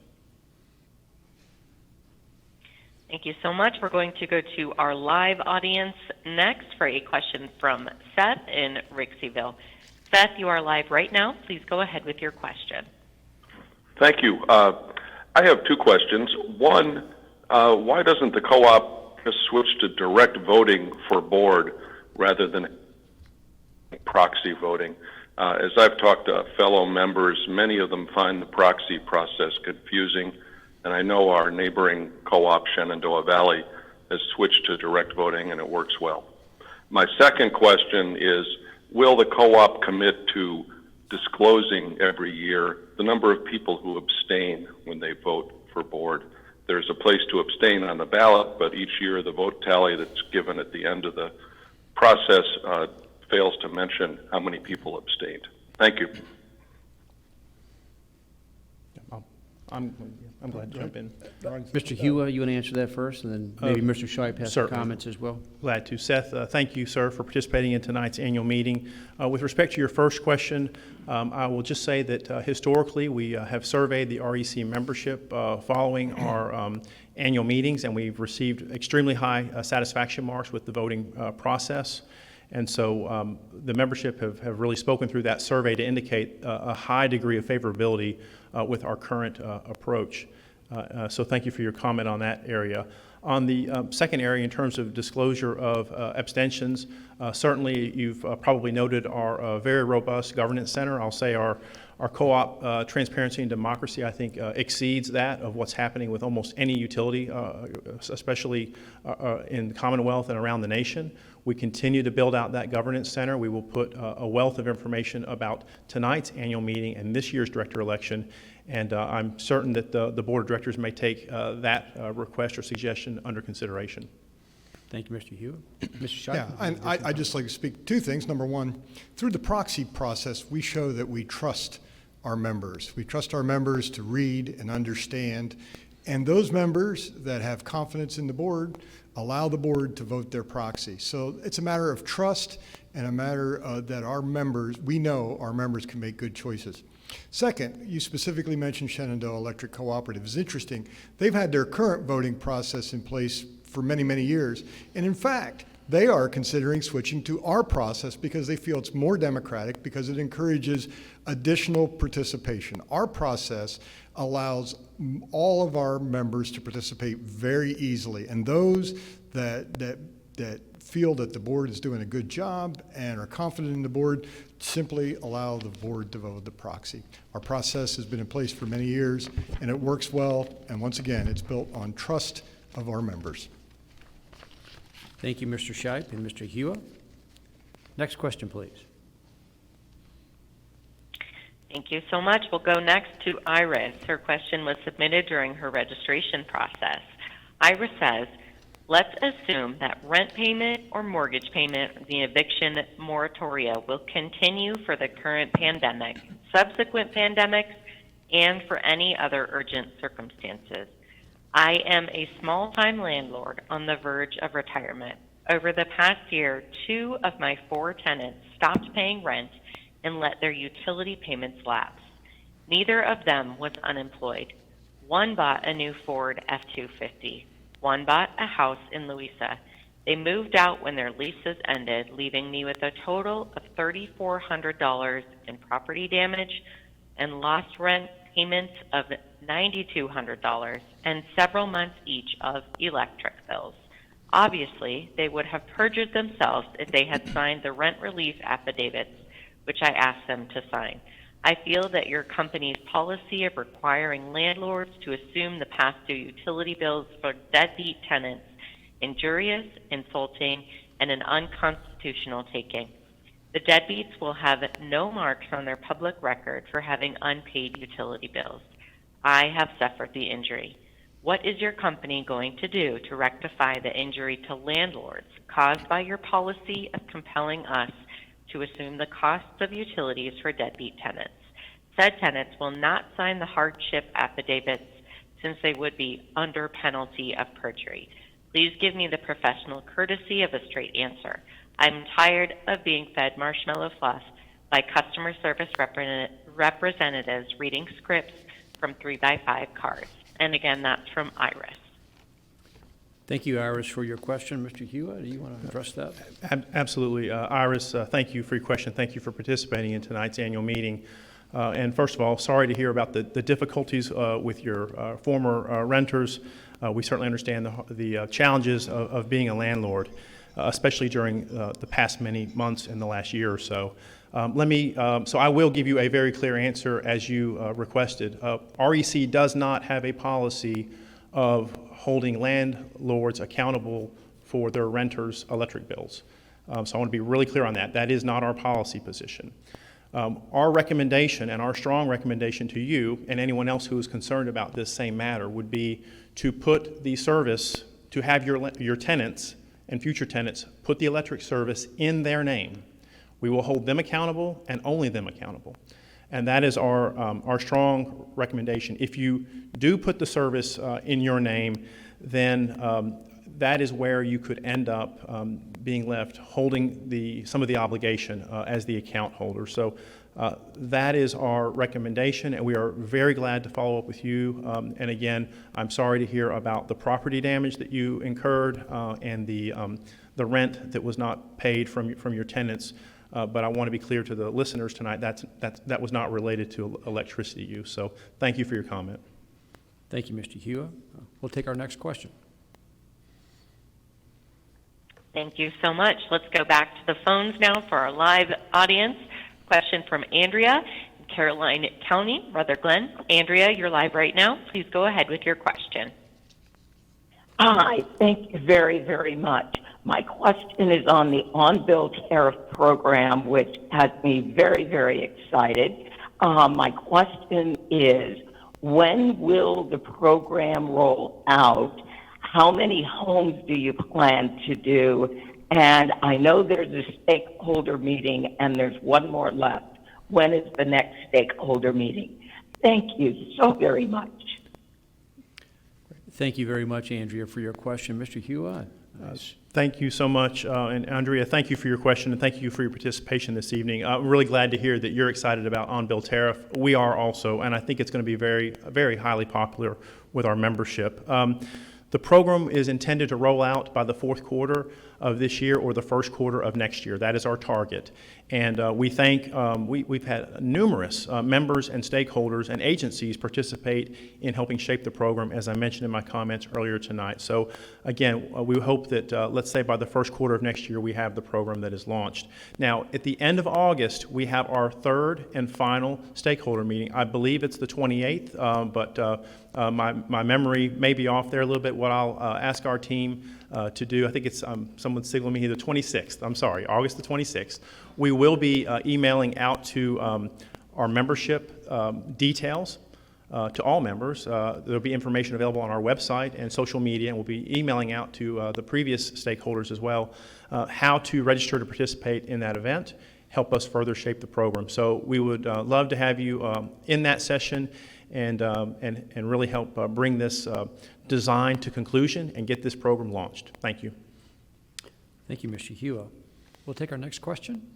[SPEAKER 1] Thank you so much. We're going to go to our live audience next for a question from Seth in Rixieville. Seth, you are live right now. Please go ahead with your question.
[SPEAKER 8] Thank you. I have two questions. One, why doesn't the co-op just switch to direct voting for board rather than proxy voting? As I've talked to fellow members, many of them find the proxy process confusing, and I know our neighboring co-op, Shenandoah Valley, has switched to direct voting, and it works well. My second question is, will the co-op commit to disclosing every year the number of people who abstain when they vote for board? There's a place to abstain on the ballot, but each year the vote tally that's given at the end of the process fails to mention how many people abstained. Thank you.
[SPEAKER 7] I'm glad to jump in.
[SPEAKER 4] Mr. Hewa, you want to answer that first, and then maybe Mr. Shipe has some
[SPEAKER 7] certainly.
[SPEAKER 4] comments as well?
[SPEAKER 7] Glad to. Seth, thank you, sir, for participating in tonight's annual meeting. With respect to your first question, I will just say that historically we have surveyed the REC membership following our annual meetings, and we've received extremely high satisfaction marks with the voting process. And so the membership have really spoken through that survey to indicate a high degree of favorability with our current approach. So thank you for your comment on that area. On the second area, in terms of disclosure of abstentions, certainly you've probably noted our very robust governance center. I'll say our co-op transparency and democracy, I think, exceeds that of what's happening with almost any utility, especially in the Commonwealth and around the nation. We continue to build out that governance center. We will put a wealth of information about tonight's annual meeting and this year's director election, and I'm certain that the board of directors may take that request or suggestion under consideration.
[SPEAKER 4] Thank you, Mr. Hewitt. Mr. Shipe?
[SPEAKER 2] Yeah, and I'd just like to speak two things. Number one, through the proxy process, we show that we trust our members. We trust our members to read and understand, and those members that have confidence in the board allow the board to vote their proxy. So it's a matter of trust and a matter that our members, we know our members can make good choices. Second, you specifically mentioned Shenandoah Electric Cooperative. It's interesting. They've had their current voting process in place for many, many years. And in fact, they are considering switching to our process because they feel it's more democratic, because it encourages additional participation. Our process allows all of our members to participate very easily, and those that feel that the board is doing a good job and are confident in the board simply allow the board to vote the proxy. Our process has been in place for many years, and it works well, and once again, it's built on trust of our members.
[SPEAKER 4] Thank you, Mr. Shipe and Mr. Hewitt. Next question, please.
[SPEAKER 1] Thank you so much. We'll go next to Iris. Her question was submitted during her registration process. Iris says, let's assume that rent payment or mortgage payment, the eviction moratoria, will continue for the current pandemic, subsequent pandemics, and for any other urgent circumstances. I am a small-time landlord on the verge of retirement. Over the past year, 2 of my 4 tenants stopped paying rent and let their utility payments lapse. Neither of them was unemployed. One bought a new Ford F-250. One bought a house in Louisa. They moved out when their leases ended, leaving me with a total of $3,400 in property damage and lost rent payments of $9,200 and several months each of electric bills. Obviously, they would have perjured themselves if they had signed the rent relief affidavits, which I asked them to sign. I feel that your company's policy of requiring landlords to assume the past due utility bills for deadbeat tenants injurious, insulting, and an unconstitutional taking. The deadbeats will have no marks on their public record for having unpaid utility bills. I have suffered the injury. What is your company going to do to rectify the injury to landlords caused by your policy of compelling us to assume the costs of utilities for deadbeat tenants? Said tenants will not sign the hardship affidavits since they would be under penalty of perjury. Please give me the professional courtesy of a straight answer. I'm tired of being fed marshmallow fluff by customer service representatives reading scripts from 3x5 cards. And again, that's from Iris.
[SPEAKER 4] Thank you, Iris, for your question. Mr. Hewitt, do you want to address that?
[SPEAKER 7] Absolutely. Iris, thank you for your question. Thank you for participating in tonight's annual meeting. And first of all, sorry to hear about the difficulties with your former renters. We certainly understand the challenges of being a landlord, especially during the past many months in the last year or so. So I will give you a very clear answer as you requested. REC does not have a policy of holding landlords accountable for their renters' electric bills. So I want to be really clear on that. That is not our policy position. Our recommendation and our strong recommendation to you and anyone else who is concerned about this same matter would be to put the service, to have your tenants and future tenants put the electric service in their name. We will hold them accountable and only them accountable. And that is our strong recommendation. If you do put the service in your name, then that is where you could end up being left holding some of the obligation as the account holder. So that is our recommendation, and we are very glad to follow up with you. And again, I'm sorry to hear about the property damage that you incurred and the rent that was not paid from your tenants. But I want to be clear to the listeners tonight, that was not related to electricity use. So thank you for your comment.
[SPEAKER 4] Thank you, Mr. Hewa. We'll take our next question.
[SPEAKER 1] Thank you so much. Let's go back to the phones now for our live audience. Question from Andrea, Caroline County, Brother Glenn. Andrea, you're live right now. Please go ahead with your question.
[SPEAKER 9] Hi, thank you very, very much. My question is on the on-bill tariff program, which has me very, very excited. My question is, when will the program roll out? How many homes do you plan to do? And I know there's a stakeholder meeting and there's one more left. When is the next stakeholder meeting? Thank you so very much.
[SPEAKER 4] Thank you very much, Andrea, for your question. Mr. Hewa?
[SPEAKER 7] Thank you so much. And Andrea, thank you for your question and thank you for your participation this evening. I'm really glad to hear that you're excited about on-bill tariff. We are also, and I think it's going to be very, very highly popular with our membership. The program is intended to roll out by the fourth quarter of this year or the first quarter of next year. That is our target. And we've had numerous members and stakeholders and agencies participate in helping shape the program, as I mentioned in my comments earlier tonight. So again, we hope that, let's say by the first quarter of next year, we have the program that is launched. Now, at the end of August, we have our third and final stakeholder meeting. I believe it's the 28th, but my memory may be off there a little bit. What I'll ask our team to do, I think it's, someone's signaling me here, the 26th, I'm sorry, August the 26th. We will be emailing out to our membership details to all members. There'll be information available on our website and social media, and we'll be emailing out to the previous stakeholders as well how to register to participate in that event, help us further shape the program. So we would love to have you in that session and really help bring this design to conclusion and get this program launched. Thank you.
[SPEAKER 4] Thank you, Mr. Hewa. We'll take our next question.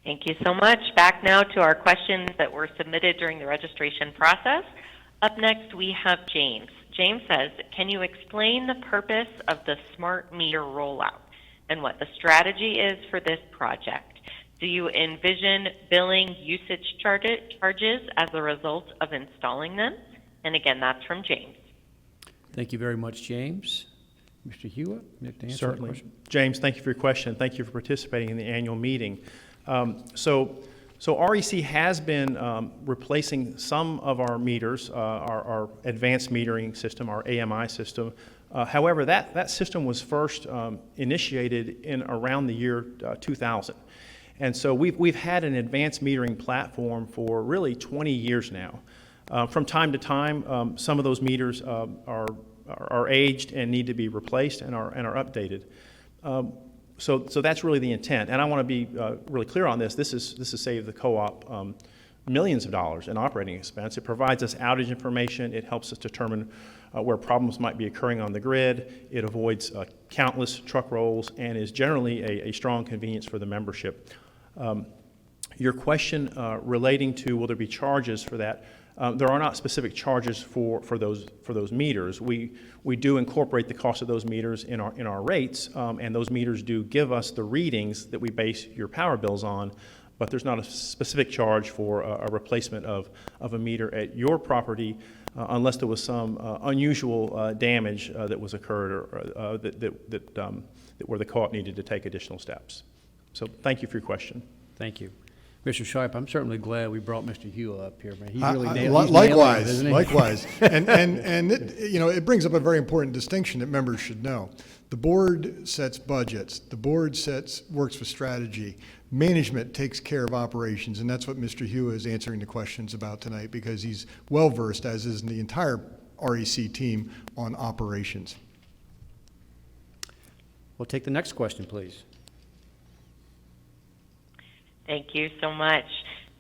[SPEAKER 1] Thank you so much. Back now to our questions that were submitted during the registration process. Up next, we have James. James says, can you explain the purpose of the smart meter rollout and what the strategy is for this project? Do you envision billing usage charges as a result of installing them? And again, that's from James.
[SPEAKER 4] Thank you very much, James. Mr. Hewa, to answer
[SPEAKER 7] Certainly.
[SPEAKER 4] that question.
[SPEAKER 7] James, thank you for your question. Thank you for participating in the annual meeting. So REC has been replacing some of our meters, our advanced metering system, our AMI system. However, that system was first initiated in around the year 2000. And so we've had an advanced metering platform for really 20 years now. From time to time, some of those meters are aged and need to be replaced and are updated. So that's really the intent. And I want to be really clear on this. This is saved the co-op millions of dollars in operating expense. It provides us outage information. It helps us determine where problems might be occurring on the grid. It avoids countless truck rolls and is generally a strong convenience for the membership. Your question relating to will there be charges for that? There are not specific charges for those meters. We do incorporate the cost of those meters in our rates, and those meters do give us the readings that we base your power bills on. but there's not a specific charge for a replacement of a meter at your property unless there was some unusual damage that was occurred or where the co-op needed to take additional steps. So thank you for your question.
[SPEAKER 4] Thank you. Mr. Shipe, I'm certainly glad we brought Mr. Hua up here, man. He really nailed it,
[SPEAKER 2] Likewise,
[SPEAKER 4] isn't he?
[SPEAKER 2] likewise. And it brings up a very important distinction that members should know. The board sets budgets. The board works with strategy. Management takes care of operations, and that's what Mr. Hua is answering the questions about tonight, because he's well-versed, as is the entire REC team, on operations.
[SPEAKER 4] We'll take the next question, please.
[SPEAKER 1] Thank you so much.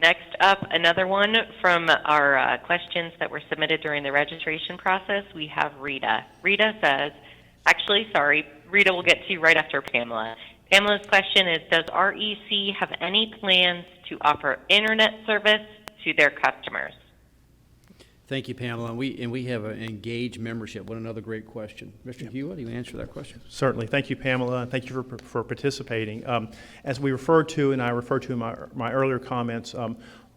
[SPEAKER 1] Next up, another one from our questions that were submitted during the registration process. We have Rita. Rita says, Rita will get to you right after Pamela. Pamela's question is, does REC have any plans to offer internet service to their customers?
[SPEAKER 4] Thank you, Pamela. And we have an engaged membership. What another great question. Mr. Hua, do you answer that question?
[SPEAKER 7] Certainly. Thank you, Pamela, and thank you for participating. As we referred to, and I referred to in my earlier comments,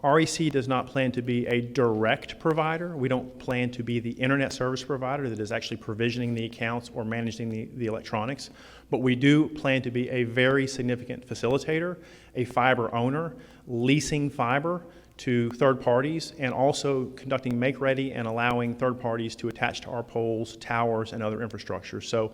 [SPEAKER 7] REC does not plan to be a direct provider. We don't plan to be the internet service provider that is actually provisioning the accounts or managing the electronics, but we do plan to be a very significant facilitator, a fiber owner, leasing fiber to third parties, and also conducting make-ready and allowing third parties to attach to our poles, towers, and other infrastructure. So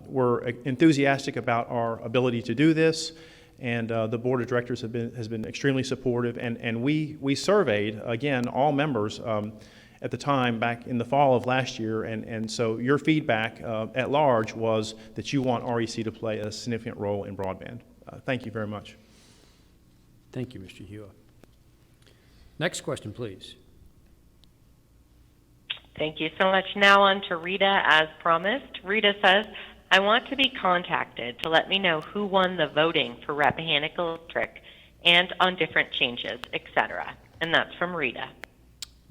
[SPEAKER 7] we're enthusiastic about our ability to do this, and the board of directors has been extremely supportive, and we surveyed, again, all members at the time back in the fall of last year, and so your feedback at large was that you want REC to play a significant role in broadband. Thank you very much.
[SPEAKER 4] Thank you, Mr. Hua. Next question, please.
[SPEAKER 1] Thank you so much. Now on to Rita, as promised. Rita says, I want to be contacted to let me know who won the voting for Rappahannock Electric and on different changes, etc. And that's from Rita.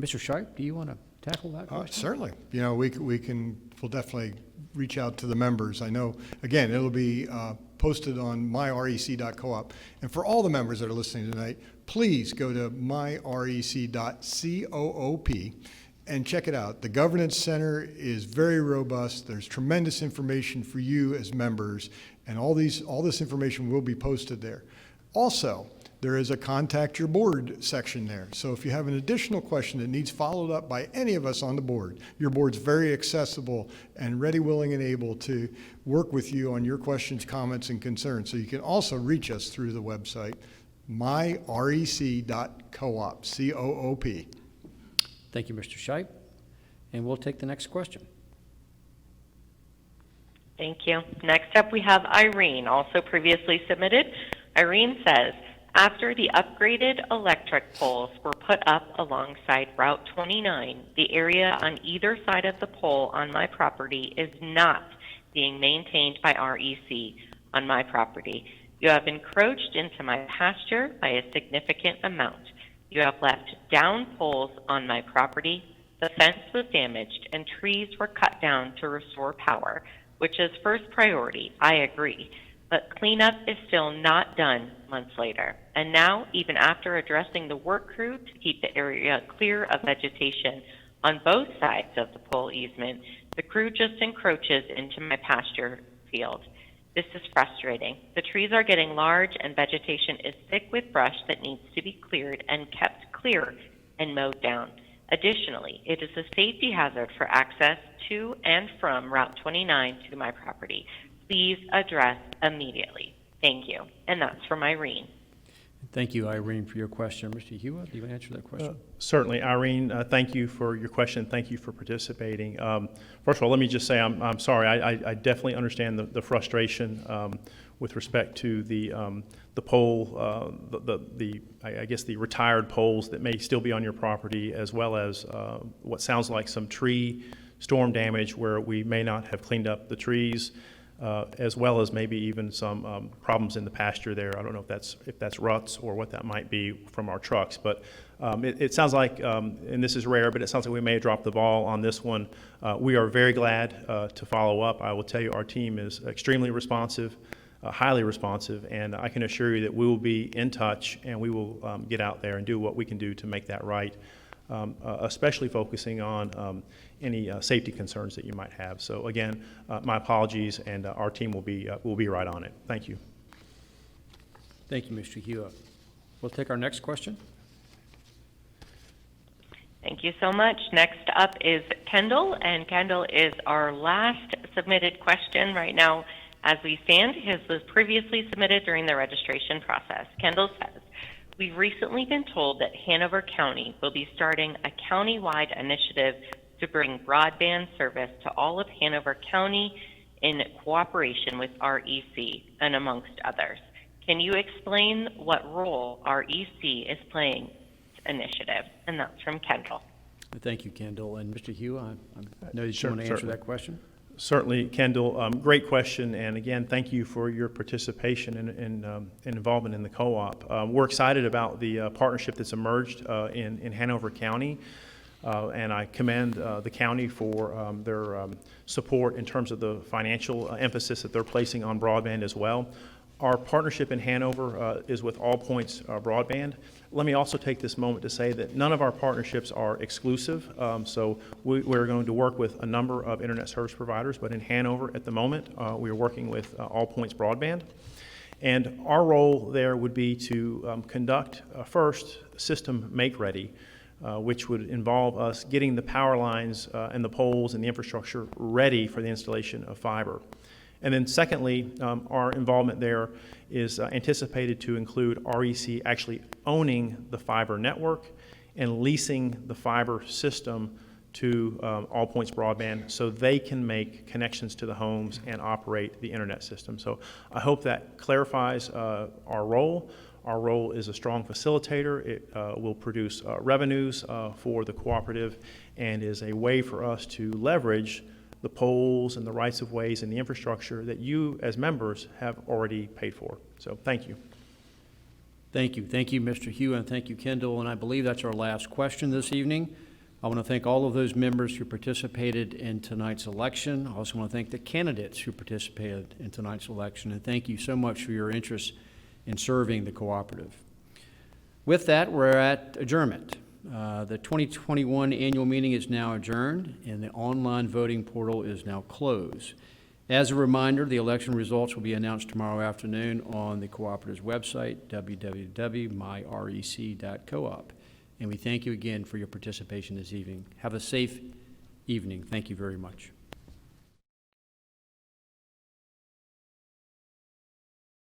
[SPEAKER 4] Mr. Shipe, do you want to tackle that question?
[SPEAKER 2] Certainly. We'll definitely reach out to the members. I know, again, it'll be posted on myrec.coop. And for all the members that are listening tonight, please go to myrec.coop and check it out. The Governance Center is very robust. There's tremendous information for you as members, and all this information will be posted there. Also, there is a contact your board section there. So if you have an additional question that needs followed up by any of us on the board, your board's very accessible and ready, willing, and able to work with you on your questions, comments, and concerns. So you can also reach us through the website, myrec.coop, C-O-O-P.
[SPEAKER 4] Thank you, Mr. Shipe. And we'll take the next question.
[SPEAKER 1] Thank you. Next up, we have Irene, also previously submitted. Irene says, after the upgraded electric poles were put up alongside Route 29, the area on either side of the pole on my property is not being maintained by REC on my property. You have encroached into my pasture by a significant amount. You have left down poles on my property. The fence was damaged and trees were cut down to restore power, which is first priority, I agree. But cleanup is still not done months later. And now, even after addressing the work crew to keep the area clear of vegetation on both sides of the pole easement, the crew just encroaches into my pasture field. This is frustrating. The trees are getting large and vegetation is thick with brush that needs to be cleared and kept clear and mowed down. Additionally, it is a safety hazard for access to and from Route 29 to my property. Please address immediately. Thank you. And that's from Irene.
[SPEAKER 4] Thank you, Irene, for your question. Mr. Hua, do you answer that question?
[SPEAKER 7] Certainly. Irene, thank you for your question. Thank you for participating. First of all, let me just say I'm sorry. I definitely understand the frustration with respect to the pole, I guess the retired poles that may still be on your property, as well as what sounds like some tree storm damage where we may not have cleaned up the trees. As well as maybe even some problems in the pasture there. I don't know if that's ruts or what that might be from our trucks, but it sounds like, and this is rare, but it sounds like we may have dropped the ball on this one. We are very glad to follow up. I will tell you our team is extremely responsive. highly responsive, and I can assure you that we will be in touch and we will get out there and do what we can do to make that right, especially focusing on any safety concerns that you might have. So again, my apologies, and our team will be right on it. Thank you.
[SPEAKER 4] Thank you, Mr. Hewitt. We'll take our next question.
[SPEAKER 1] Thank you so much. Next up is Kendall, and Kendall is our last submitted question right now as we stand. His was previously submitted during the registration process. Kendall says, we've recently been told that Hanover County will be starting a county-wide initiative to bring broadband service to all of Hanover County in cooperation with REC and amongst others. Can you explain what role REC is playing initiative? And that's from Kendall.
[SPEAKER 4] Thank you, Kendall. And Mr. Hewitt, I know that you
[SPEAKER 7] Sure,
[SPEAKER 4] want to answer
[SPEAKER 7] certainly.
[SPEAKER 4] that question.
[SPEAKER 7] Certainly, Kendall. Great question, and again, thank you for your participation and involvement in the co-op. We're excited about the partnership that's emerged in Hanover County, and I commend the county for their support in terms of the financial emphasis that they're placing on broadband as well. Our partnership in Hanover is with All Points Broadband. Let me also take this moment to say that none of our partnerships are exclusive. So we're going to work with a number of internet service providers, but in Hanover at the moment, we are working with All Points Broadband. And our role there would be to conduct first system make-ready, which would involve us getting the power lines and the poles and the infrastructure ready for the installation of fiber. And then secondly, our involvement there is anticipated to include REC actually owning the fiber network and leasing the fiber system to All Points Broadband so they can make connections to the homes and operate the internet system. So I hope that clarifies our role. Our role is a strong facilitator. It will produce revenues for the cooperative and is a way for us to leverage the poles and the rights of ways and the infrastructure that you as members have already paid for. So thank you.
[SPEAKER 4] Thank you. Thank you, Mr. Hewitt, and thank you, Kendall. And I believe that's our last question this evening. I want to thank all of those members who participated in tonight's election. I also want to thank the candidates who participated in tonight's election. And thank you so much for your interest in serving the cooperative. With that, we're at adjournment. The 2021 annual meeting is now adjourned, and the online voting portal is now closed. As a reminder, the election results will be announced tomorrow afternoon on the cooperative's website, www.myrec.coop. And we thank you again for your participation this evening. Have a safe evening. Thank you very much.